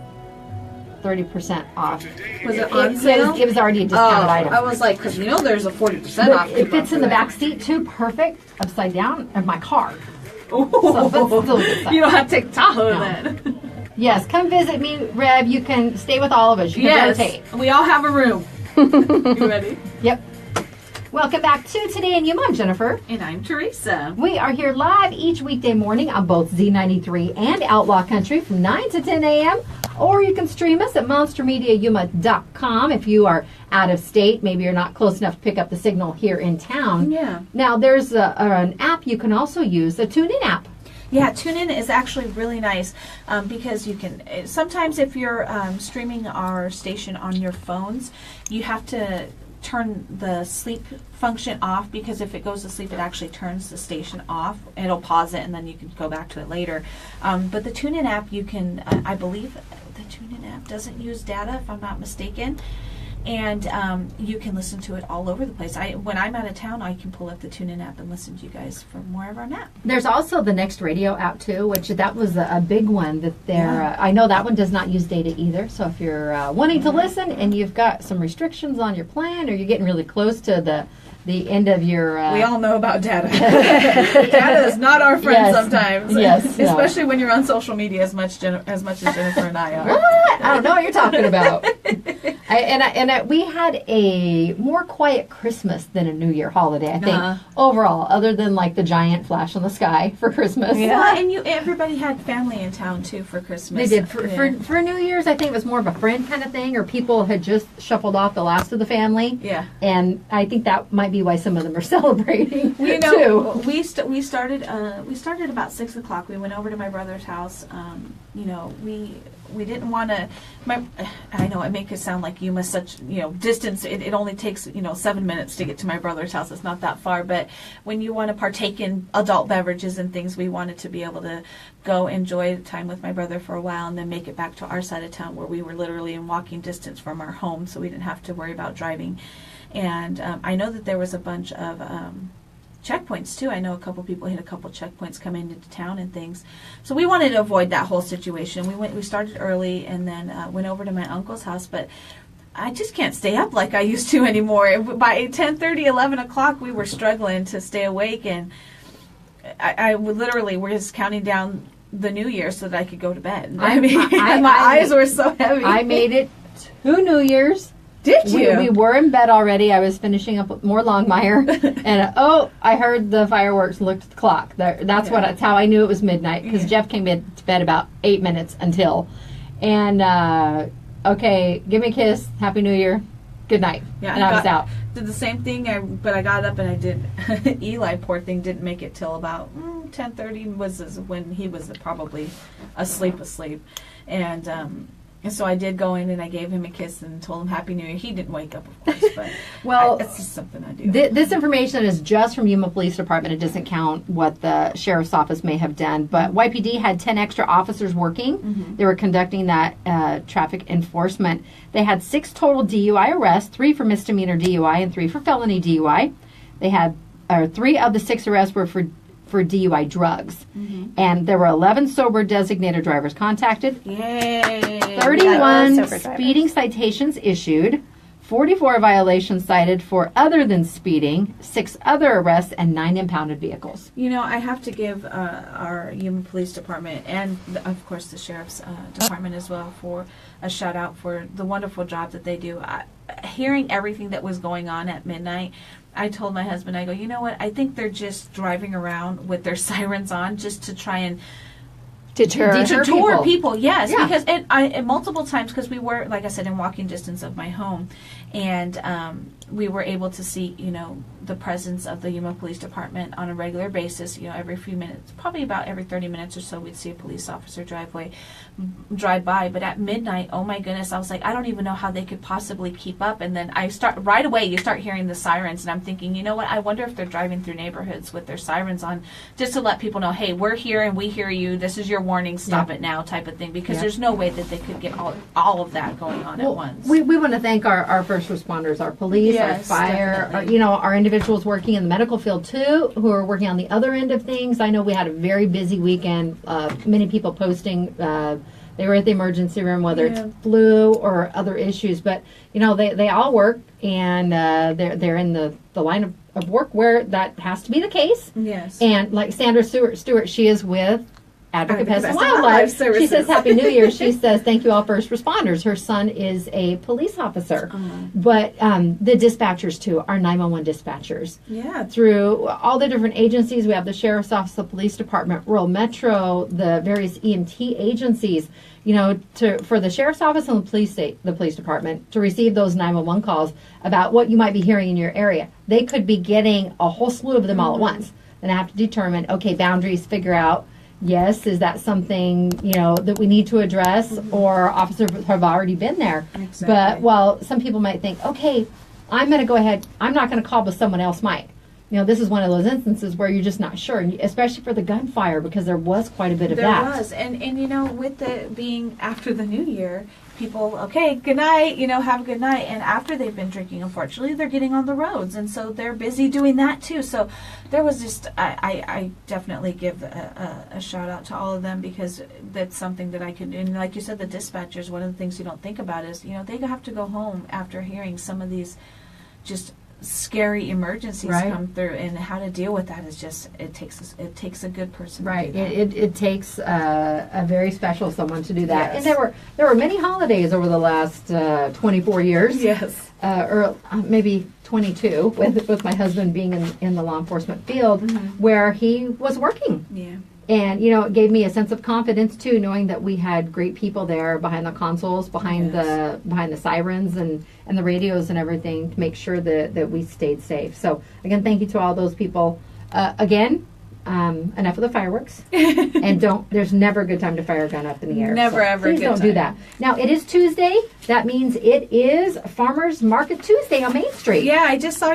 30% off. Was it on sale? It was already a discounted item. I was like, because there's a 40% off. It fits in the back seat too, perfect, upside down, of my car. Oh, so that's still a good size. You don't have to take Tahoe then. Yes, come visit me, Reb. You can stay with all of us. You can rotate. We all have a room. You ready? Yep. Welcome back to Today in Yuma. I'm Jennifer. And I'm Teresa. We are here live each weekday morning on both Z93 and Outlaw Country from 9 to 10 a.m. Or you can stream us at monstermediayuma.com if you are out of state. Maybe you're not close enough to pick up the signal here in town. Yeah. Now, there's an app you can also use, a TuneIn app. Yeah, TuneIn is actually really nice because you can, sometimes if you're streaming our station on your phones, you have to turn the sleep function off because if it goes to sleep, it actually turns the station off. It'll pause it and then you can go back to it later. But the TuneIn app, you can, I believe the TuneIn app doesn't use data if I'm not mistaken. And you can listen to it all over the place. When I'm out of town, I can pull up the TuneIn app and listen to you guys from wherever I'm at. There's also the Next Radio app too, which that was a big one that they're. I know that one does not use data either. So if you're wanting to listen and you've got some restrictions on your plan, or you're getting really close to the end of your. We all know about data. Data is not our friend sometimes. Yes, especially when you're on social media as much as Jennifer and I are. What? I don't know what you're talking about. We had a more quiet Christmas than a New Year holiday, I think, overall, other than like the giant flash in the sky for Christmas. Yeah, well, and everybody had family in town too for Christmas. They did. For New Year's, I think it was more of a friend kind of thing, or people had just shuffled off the last of the family. Yeah. And I think that might be why some of them are celebrating too. We started about 6 o'clock. We went over to my brother's house. We didn't want to. I know it makes it sound like Yuma such distance. It only takes 7 minutes to get to my brother's house. It's not that far, but when you want to partake in adult beverages and things, we wanted to be able to go enjoy time with my brother for a while and then make it back to our side of town where we were literally in walking distance from our home, so we didn't have to worry about driving. And I know that there was a bunch of checkpoints too. I know a couple people hit a couple checkpoints coming into town and things. So we wanted to avoid that whole situation. We started early and then went over to my uncle's house, but I just can't stay up like I used to anymore. By 10:30, 11 o'clock, we were struggling to stay awake, and I would literally was just counting down the New Year so that I could go to bed. My eyes were so heavy. I made it 2 New Years. Did you? We were in bed already. I was finishing up more Longmire, and I heard the fireworks. Looked at the clock. That's how I knew it was midnight because Jeff came to bed about 8 minutes until, and okay, give me a kiss. Happy New Year. Good night. Yeah, and I was out. Did the same thing. But I got up and I did. Eli, poor thing, didn't make it till about 10:30 was when he was probably asleep, and so I did go in and I gave him a kiss and told him Happy New Year. He didn't wake up, of course, but it's just something I do. This information is just from Yuma Police Department. It doesn't count what the Sheriff's Office may have done. But YPD had 10 extra officers working. Mm-hmm. They were conducting that traffic enforcement. They had 6 total DUI arrests, 3 for misdemeanor DUI and 3 for felony DUI. They had 3 of the 6 arrests were for DUI drugs. Mm-hmm. And there were 11 sober designated drivers contacted. Yay! 31 speeding citations issued, 44 violations cited for other than speeding, 6 other arrests, and 9 impounded vehicles. You know, I have to give our Yuma Police Department and, of course, the Sheriff's Department as well for a shout out for the wonderful job that they do. Hearing everything that was going on at midnight, I told my husband, I go, you know what, I think they're just driving around with their sirens on just to try and Deter people. Yes, yeah. Because and multiple times, because we were, like I said, in walking distance of my home, and we were able to see, you know, the presence of the Yuma Police Department on a regular basis. You know, every few minutes, probably about every 30 minutes or so, we'd see a police officer drive by. But at midnight, oh my goodness, I was like, I don't even know how they could possibly keep up. And then right away, you start hearing the sirens, and I'm thinking, you know what? I wonder if they're driving through neighborhoods with their sirens on, just to let people know, hey, we're here and we hear you. This is your warning. Stop it now, type of thing. Because there's no way that they could get all of that going on at once. We want to thank our first responders, our police, our fire, our individuals working in the medical field too, who are working on the other end of things. I know we had a very busy weekend. Many people posting they were at the emergency room, whether it's flu or other issues. But you know, they all work, and they're in the line of work where that has to be the case. Yes. And like Sandra Stewart, she is with Advocate Pest and Wildlife. Services. She says, Happy New Year. She says, thank you all first responders. Her son is a police officer. But the dispatchers, too, are 911 dispatchers. Yeah. Through all the different agencies, we have the Sheriff's Office, the Police Department, Rural Metro, the various EMT agencies, you know, for the Sheriff's Office and the Police Department to receive those 911 calls about what you might be hearing in your area. They could be getting a whole slew of them all at once. Then I have to determine, okay, boundaries, figure out, yes, is that something, you know, that we need to address, or officers have already been there. Exactly. But while some people might think, okay, I'm going to go ahead, I'm not going to call, but someone else might. You know, this is one of those instances where you're just not sure, and especially for the gunfire, because there was quite a bit of that. There was, and you know, with it being after the new year, people, okay, good night, you know, have a good night. And after they've been drinking, unfortunately, they're getting on the roads, and so they're busy doing that too. So there was just, I definitely give a shout out to all of them, because that's something that I can, and like you said, the dispatchers, one of the things you don't think about is, you know, they have to go home after hearing some of these just scary emergencies come through, and how to deal with that is just, it takes a good person to do that. It takes a very special someone to do that. Yes. And there were many holidays over the last 24 years. Yes. Or maybe 22 with my husband being in the law enforcement field, where he was working. Yeah. And, you know, it gave me a sense of confidence, too, knowing that we had great people there behind the consoles, behind the sirens and the radios and everything to make sure that we stayed safe. So, again, thank you to all those people. Again, enough of the fireworks. And there's never a good time to fire a gun up in the air. Never, ever please don't do that. Now, it is Tuesday. That means it is Farmers Market Tuesday on Main Street. Yeah, I just saw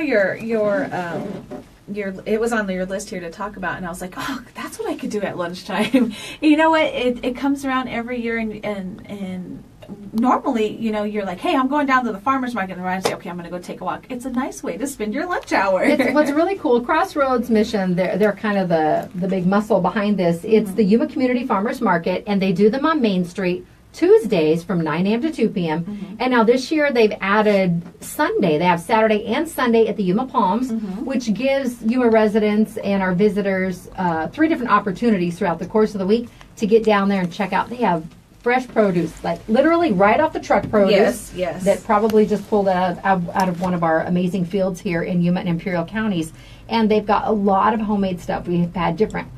it was on your list here to talk about, and I was like, oh, that's what I could do at lunchtime. You know what? It comes around every year, and normally, you know, you're like, hey, I'm going down to the farmer's market, and I say, okay, I'm going to go take a walk. It's a nice way to spend your lunch hour. What's really cool, Crossroads Mission, they're kind of the big muscle behind this. It's the Yuma Community Farmers Market, and they do them on Main Street Tuesdays from 9 a.m. to 2 p.m. And now this year they've added Sunday. They have Saturday and Sunday at the Yuma Palms, which gives Yuma residents and our visitors 3 different opportunities throughout the course of the week to get down there and check out. They have fresh produce, like literally right off the truck produce. Yes. That probably just pulled out of one of our amazing fields here in Yuma and Imperial counties. And they've got a lot of homemade stuff. We've had different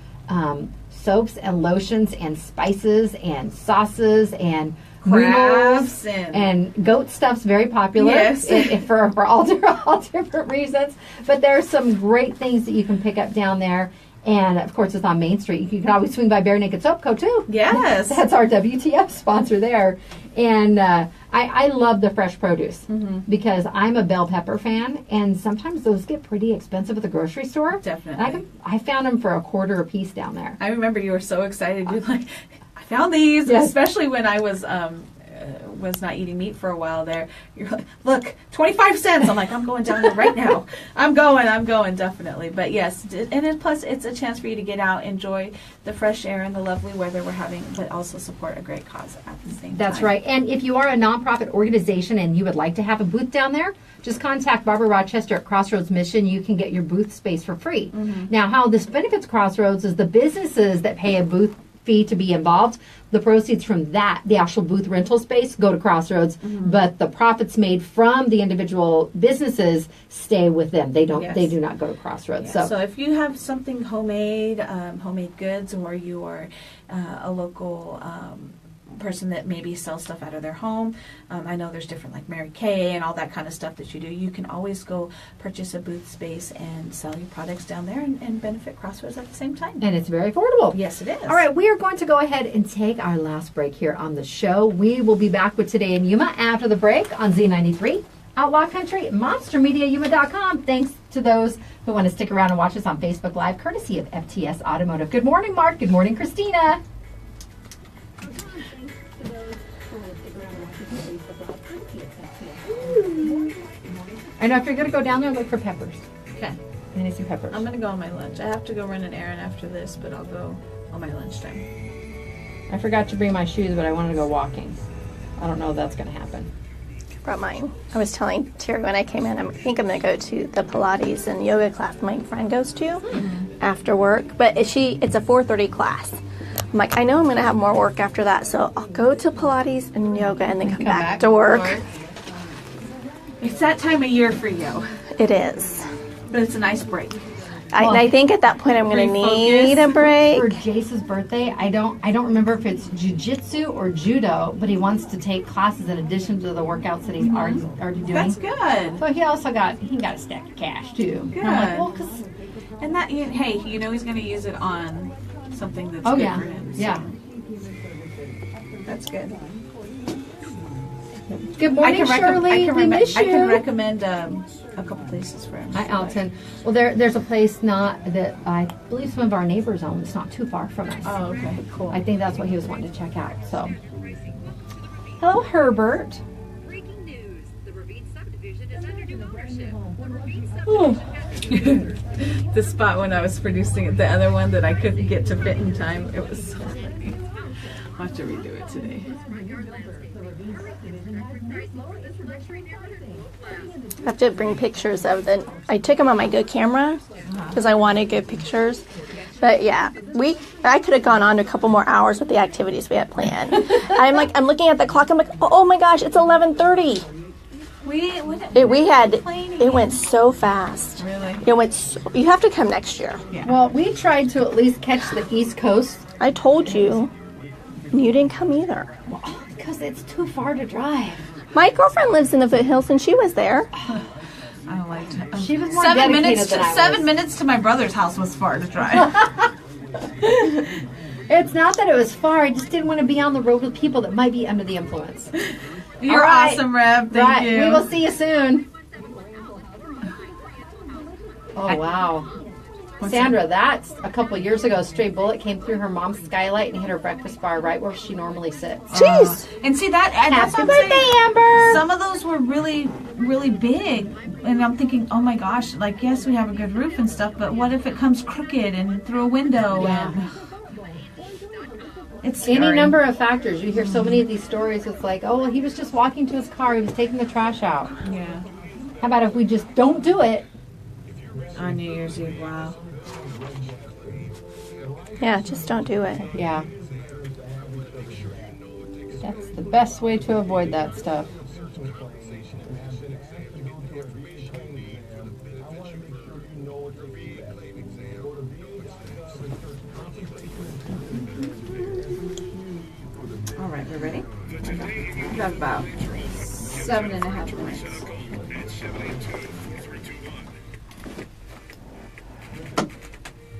soaps and lotions and spices and sauces and crafts and goat stuff's very popular. Yes. For all different reasons. But there are some great things that you can pick up down there. And of course, it's on Main Street. You can always swing by Bare Naked Soap Co. too. Yes. That's our WTF sponsor there. And I love the fresh produce because I'm a bell pepper fan, and sometimes those get pretty expensive at the grocery store. Definitely. And I found them for $0.25 a piece down there. I remember you were so excited. You're like, I found these, yes. Especially when I was was not eating meat for a while there, you're like, look, 25 cents. I'm like, I'm going down there right now. I'm going, definitely. But yes, and then plus it's a chance for you to get out, enjoy the fresh air and the lovely weather we're having, but also support a great cause at the same time. That's right. And if you are a nonprofit organization and you would like to have a booth down there, just contact Barbara Rochester at Crossroads Mission. You can get your booth space for free. Now, how this benefits Crossroads is the businesses that pay a booth fee to be involved. The proceeds from that, the actual booth rental space, go to Crossroads, but the profits made from the individual businesses stay with them. They don't. Yes. They do not go to Crossroads. Yeah. So if you have something homemade, homemade goods, or you are a local person that maybe sells stuff out of their home, I know there's different like Mary Kay and all that kind of stuff that you do. You can always go purchase a booth space and sell your products down there and benefit Crossroads at the same time. And it's very affordable. Yes, it is. All right, we are going to go ahead and take our last break here on the show. We will be back with Today in Yuma after the break on Z93, Outlaw Country, MonsterMediaYuma.com. Thanks to those who want to stick around and watch us on Facebook Live, courtesy of FTS Automotive. Good morning, Mark. Good morning, Christina. I know if you're going to go down there, look for peppers. Okay. I need some peppers. I'm going to go on my lunch. I have to go run an errand after this, but I'll go on my lunchtime. I forgot to bring my shoes, but I wanted to go walking. I don't know if that's going to happen. Brought mine. I was telling Terry when I came in, I think I'm going to go to the Pilates and yoga class my friend goes to after work. But it's a 4:30 class. I'm like, I know I'm going to have more work after that, so I'll go to Pilates and yoga and then come back to work. It's that time of year for you. It is. But it's a nice break. I think at that point I'm going to Refocus. need a break. For Jace's birthday, I don't remember if it's jiu-jitsu or judo, but he wants to take classes in addition to the workouts that he's already doing. That's good. So he also got a stack of cash too. Good. And I'm like, well, 'cause And that, hey, he's going to use it on something that's oh good yeah, for him. So yeah. That's good. Good morning, Shirley. We miss you. I can recommend a couple places for him. Hi, Alton. Well, there's a place not that I believe some of our neighbors own. It's not too far from us. Oh, okay, cool. I think that's what he was wanting to check out. So, hello, Herbert. Breaking news. The Ravine subdivision is under new ownership. When Ravine The spot when I was producing it, the other one that I couldn't get to fit in time, it was so funny. I'll have to redo it today. I have to bring pictures of them. I took them on my good camera because I wanted good pictures. But yeah, I could have gone on to a couple more hours with the activities we had planned. I'm looking at the clock. I'm like, oh my gosh, it's 11:30. It went so fast. Really? You have to come next year. Yeah. Well, we tried to at least catch the East Coast. I told you. You didn't come either. Because it's too far to drive. My girlfriend lives in the foothills and she was there. I don't like to. She was more 7 dedicated minutes. than I was. 7 minutes to my brother's house was far to drive. It's not that it was far. I just didn't want to be on the road with people that might be under the influence. You're All right. awesome, Reb. Thank you. We will see you soon. Oh, wow. Sandra, that's a couple of years ago. A stray bullet came through her mom's skylight and hit her breakfast bar right where she normally sits. Jeez. And see that's Happy what I'm birthday, saying. Amber! Some of those were really, really big, and I'm thinking, oh my gosh, like yes, we have a good roof and stuff, but what if it comes crooked and through a window? Yeah. And it's scary. Any number of factors. You hear so many of these stories. It's like, oh, well, he was just walking to his car. He was taking the trash out. Yeah. How about if we just don't do it? On New Year's Eve, wow. Yeah, just don't do it. Yeah. That's the best way to avoid that stuff. All right, we're ready? We got about 7.5 minutes.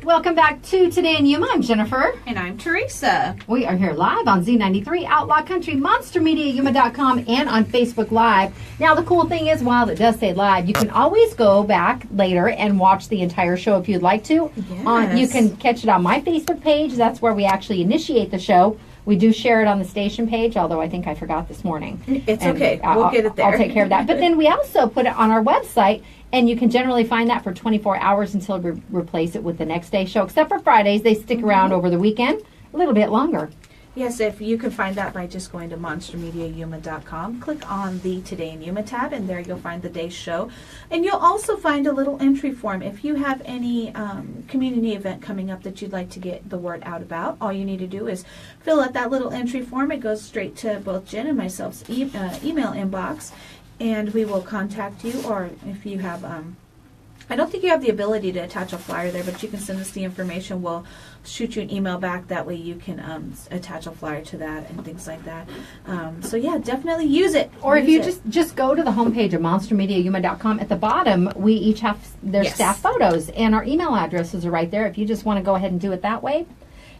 Welcome back to Today in Yuma. I'm Jennifer. And I'm Teresa. We are here live on Z93, Outlaw Country, MonsterMediaYuma.com, and on Facebook Live. Now, the cool thing is, while it does say live, you can always go back later and watch the entire show if you'd like to. Yes. You can catch it on my Facebook page. That's where we actually initiate the show. We do share it on the station page, although I think I forgot this morning. It's And okay. We'll get it there. I'll take care of that. But then we also put it on our website, and you can generally find that for 24 hours until we replace it with the next day show. Except for Fridays, they stick around over the weekend a little bit longer. Yes, if you can find that by just going to monstermediayuma.com, click on the Today in Yuma tab, and there you'll find the day's show. And you'll also find a little entry form. If you have any community event coming up that you'd like to get the word out about, all you need to do is fill out that little entry form. It goes straight to both Jen and myself's email inbox, and we will contact you. Or if you have... I don't think you have the ability to attach a flyer there, but you can send us the information. We'll shoot you an email back. That way you can attach a flyer to that and things like that. So yeah, definitely use it. Or if you just go to the homepage of monstermediayuma.com, at the bottom, we each have their staff photos, and our email addresses are right there if you just want to go ahead and do it that way.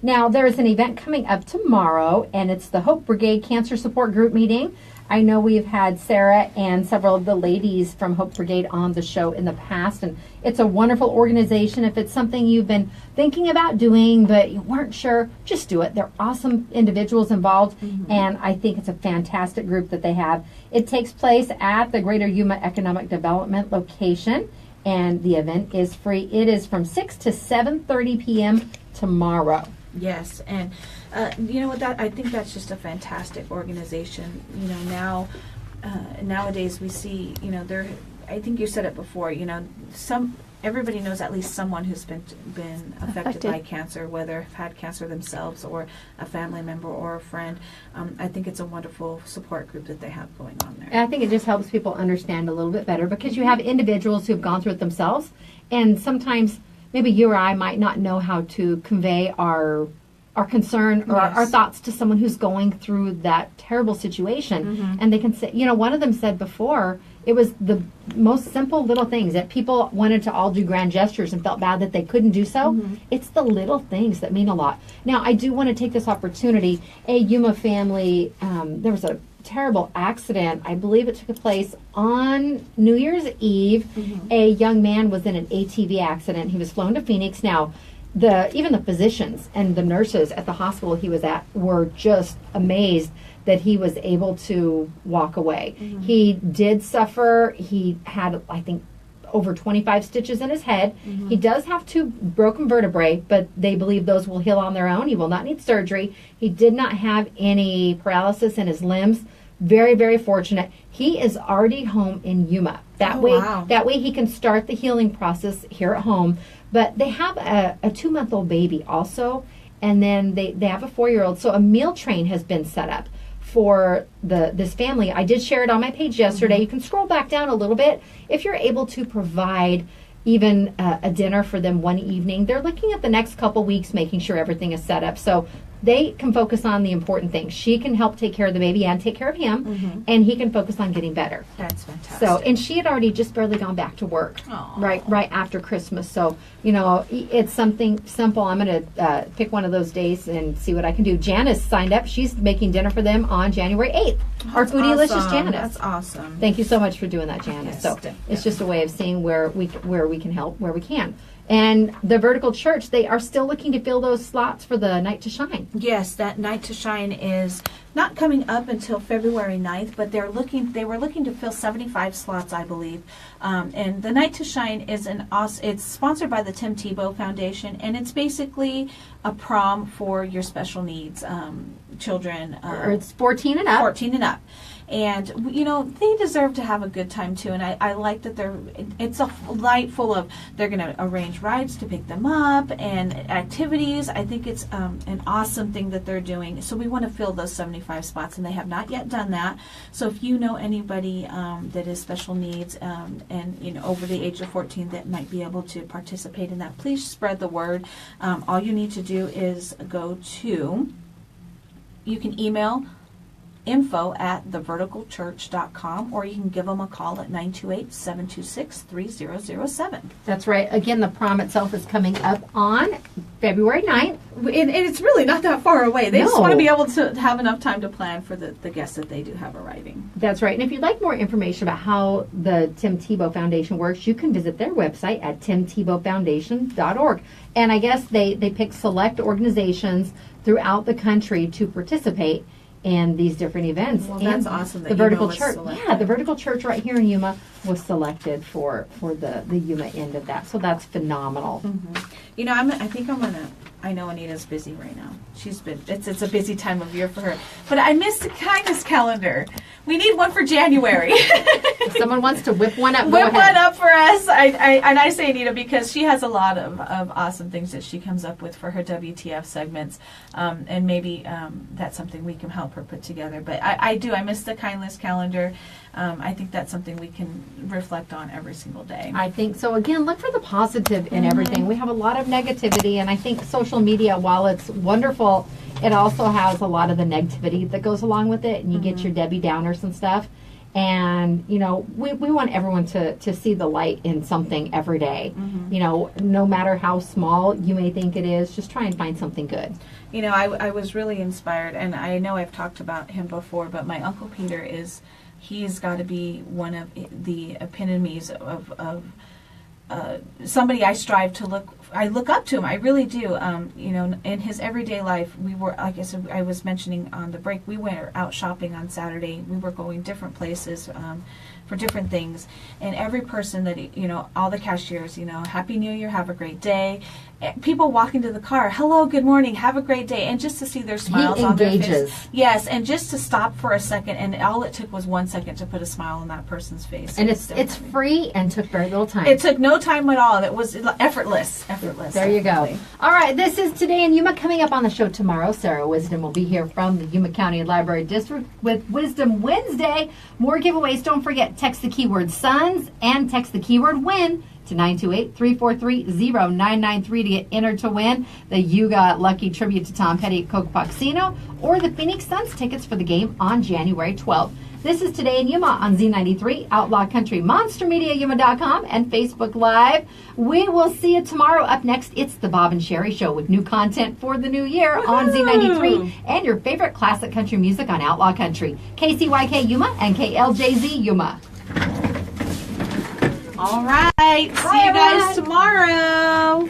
Now, there is an event coming up tomorrow, and it's the Hope Brigade Cancer Support Group meeting. I know we've had Sarah and several of the ladies from Hope Brigade on the show in the past, and it's a wonderful organization. If it's something you've been thinking about doing but you weren't sure, just do it. They're awesome individuals involved, and I think it's a fantastic group that they have. It takes place at the Greater Yuma Economic Development location, and the event is free. It is from 6 to 7:30 p.m. tomorrow. Yes, and you know what? I think that's just a fantastic organization. You know, now nowadays we see, you know, I think you said it before. You know, everybody knows at least someone who's been affected by cancer, whether had cancer themselves or a family member or a friend. I think it's a wonderful support group that they have going on there. And I think it just helps people understand a little bit better, because you have individuals who've gone through it themselves, and sometimes maybe you or I might not know how to convey our concern or our thoughts to someone who's going through that terrible situation. And they can say, you know, one of them said before, it was the most simple little things that people wanted to all do grand gestures and felt bad that they couldn't do so. It's the little things that mean a lot. Now, I do want to take this opportunity. A Yuma family, there was a terrible accident. I believe it took place on New Year's Eve. A young man was in an ATV accident. He was flown to Phoenix. Now, even the physicians and the nurses at the hospital he was at were just amazed that he was able to walk away. He did suffer. He had, I think, over 25 stitches in his head. He does have 2 broken vertebrae, but they believe those will heal on their own. He will not need surgery. He did not have any paralysis in his limbs. Very, very fortunate. He is already home in Yuma. That way he can start the healing process here at home. But they have a 2-month-old baby also, and then they have a 4-year-old. So a meal train has been set up for this family. I did share it on my page yesterday. You can scroll back down a little bit. If you're able to provide even a dinner for them one evening, they're looking at the next couple weeks making sure everything is set up. So they can focus on the important things. She can help take care of the baby and take care of him, and he can focus on getting better. That's fantastic. So, and she had already just barely gone back to work right after Christmas. So, you know, it's something simple. I'm going to pick one of those days and see what I can do. Janice signed up. She's making dinner for them on January 8th. Our Foodie-licious Janice. That's awesome. Thank you so much for doing that, Janice. Yes, so definitely. it's just a way of seeing where we can help where we can. And the Vertical Church, they are still looking to fill those slots for the Night to Shine. Yes, that Night to Shine is not coming up until February 9th, but they were looking to fill 75 slots, I believe. And the Night to Shine is it's sponsored by the Tim Tebow Foundation, and it's basically a prom for your special needs children. Or it's 14 and up. 14 and up. And, you know, they deserve to have a good time, too. And I like that it's a night full of, they're going to arrange rides to pick them up and activities. I think it's an awesome thing that they're doing. So we want to fill those 75 spots, and they have not yet done that. So if you know anybody that is special needs and, you know, over the age of 14 that might be able to participate in that, please spread the word. All you need to do is you can email info@theverticalchurch.com, or you can give them a call at 928-726-3007. That's right. Again, the prom itself is coming up on February 9th. And it's really not that far away. They just want to be able to have enough time to plan for the guests that they do have arriving. That's right. And if you'd like more information about how the Tim Tebow Foundation works, you can visit their website at timtebowfoundation.org. And I guess they pick select organizations throughout the country to participate in these different events. Well, And that's awesome that the Yuma vertical was church, selected. yeah, the vertical church right here in Yuma was selected for the Yuma end of that. So that's phenomenal. You know, I know Anita's busy right now. It's a busy time of year for her. But I missed the kindness calendar. We need one for January. If someone wants to whip one up, go Whip ahead. one up for us. I say Anita because she has a lot of awesome things that she comes up with for her WTF segments. And maybe that's something we can help her put together. But I miss the kindness calendar. I think that's something we can reflect on every single day. I think so. Again, look for the positive in everything. We have a lot of negativity, and I think social media, while it's wonderful, it also has a lot of the negativity that goes along with it, and you get your Debbie Downers and stuff. And, you know, we want everyone to see the light in something every day. You know, no matter how small you may think it is, just try and find something good. You know, I was really inspired, and I know I've talked about him before, but my Uncle Peter he's got to be one of the epitomes of somebody I strive to I look up to him. I really do. You know, in his everyday life, we were, like I said, I was mentioning on the break, we went out shopping on Saturday. We were going different places for different things. And every person that, you know, all the cashiers, you know, Happy New Year, have a great day. People walking to the car, hello, good morning, have a great day. And just to see their smiles on their face. Yes, and just to stop for a second, and all it took was 1 second to put a smile on that person's face. And it's free and took very little time. It took no time at all. It was effortless. There you go. All right, this is Today in Yuma. Coming up on the show tomorrow, Sarah Wisdom will be here from the Yuma County Library District with Wisdom Wednesday. More giveaways. Don't forget, text the keyword SONS and text the keyword WIN to 928-343-0993 to get entered to win the You Got Lucky tribute to Tom Petty at Coca-Cola or the Phoenix Suns tickets for the game on January 12th. This is Today in Yuma on Z93, Outlaw Country, MonsterMediaYuma.com, and Facebook Live. We will see you tomorrow. Up next, it's the Bob and Sherry Show with new content for the new year on Z93 and your favorite classic country music on Outlaw Country. KCYK Yuma and KLJZ Yuma. All right. See you guys tomorrow.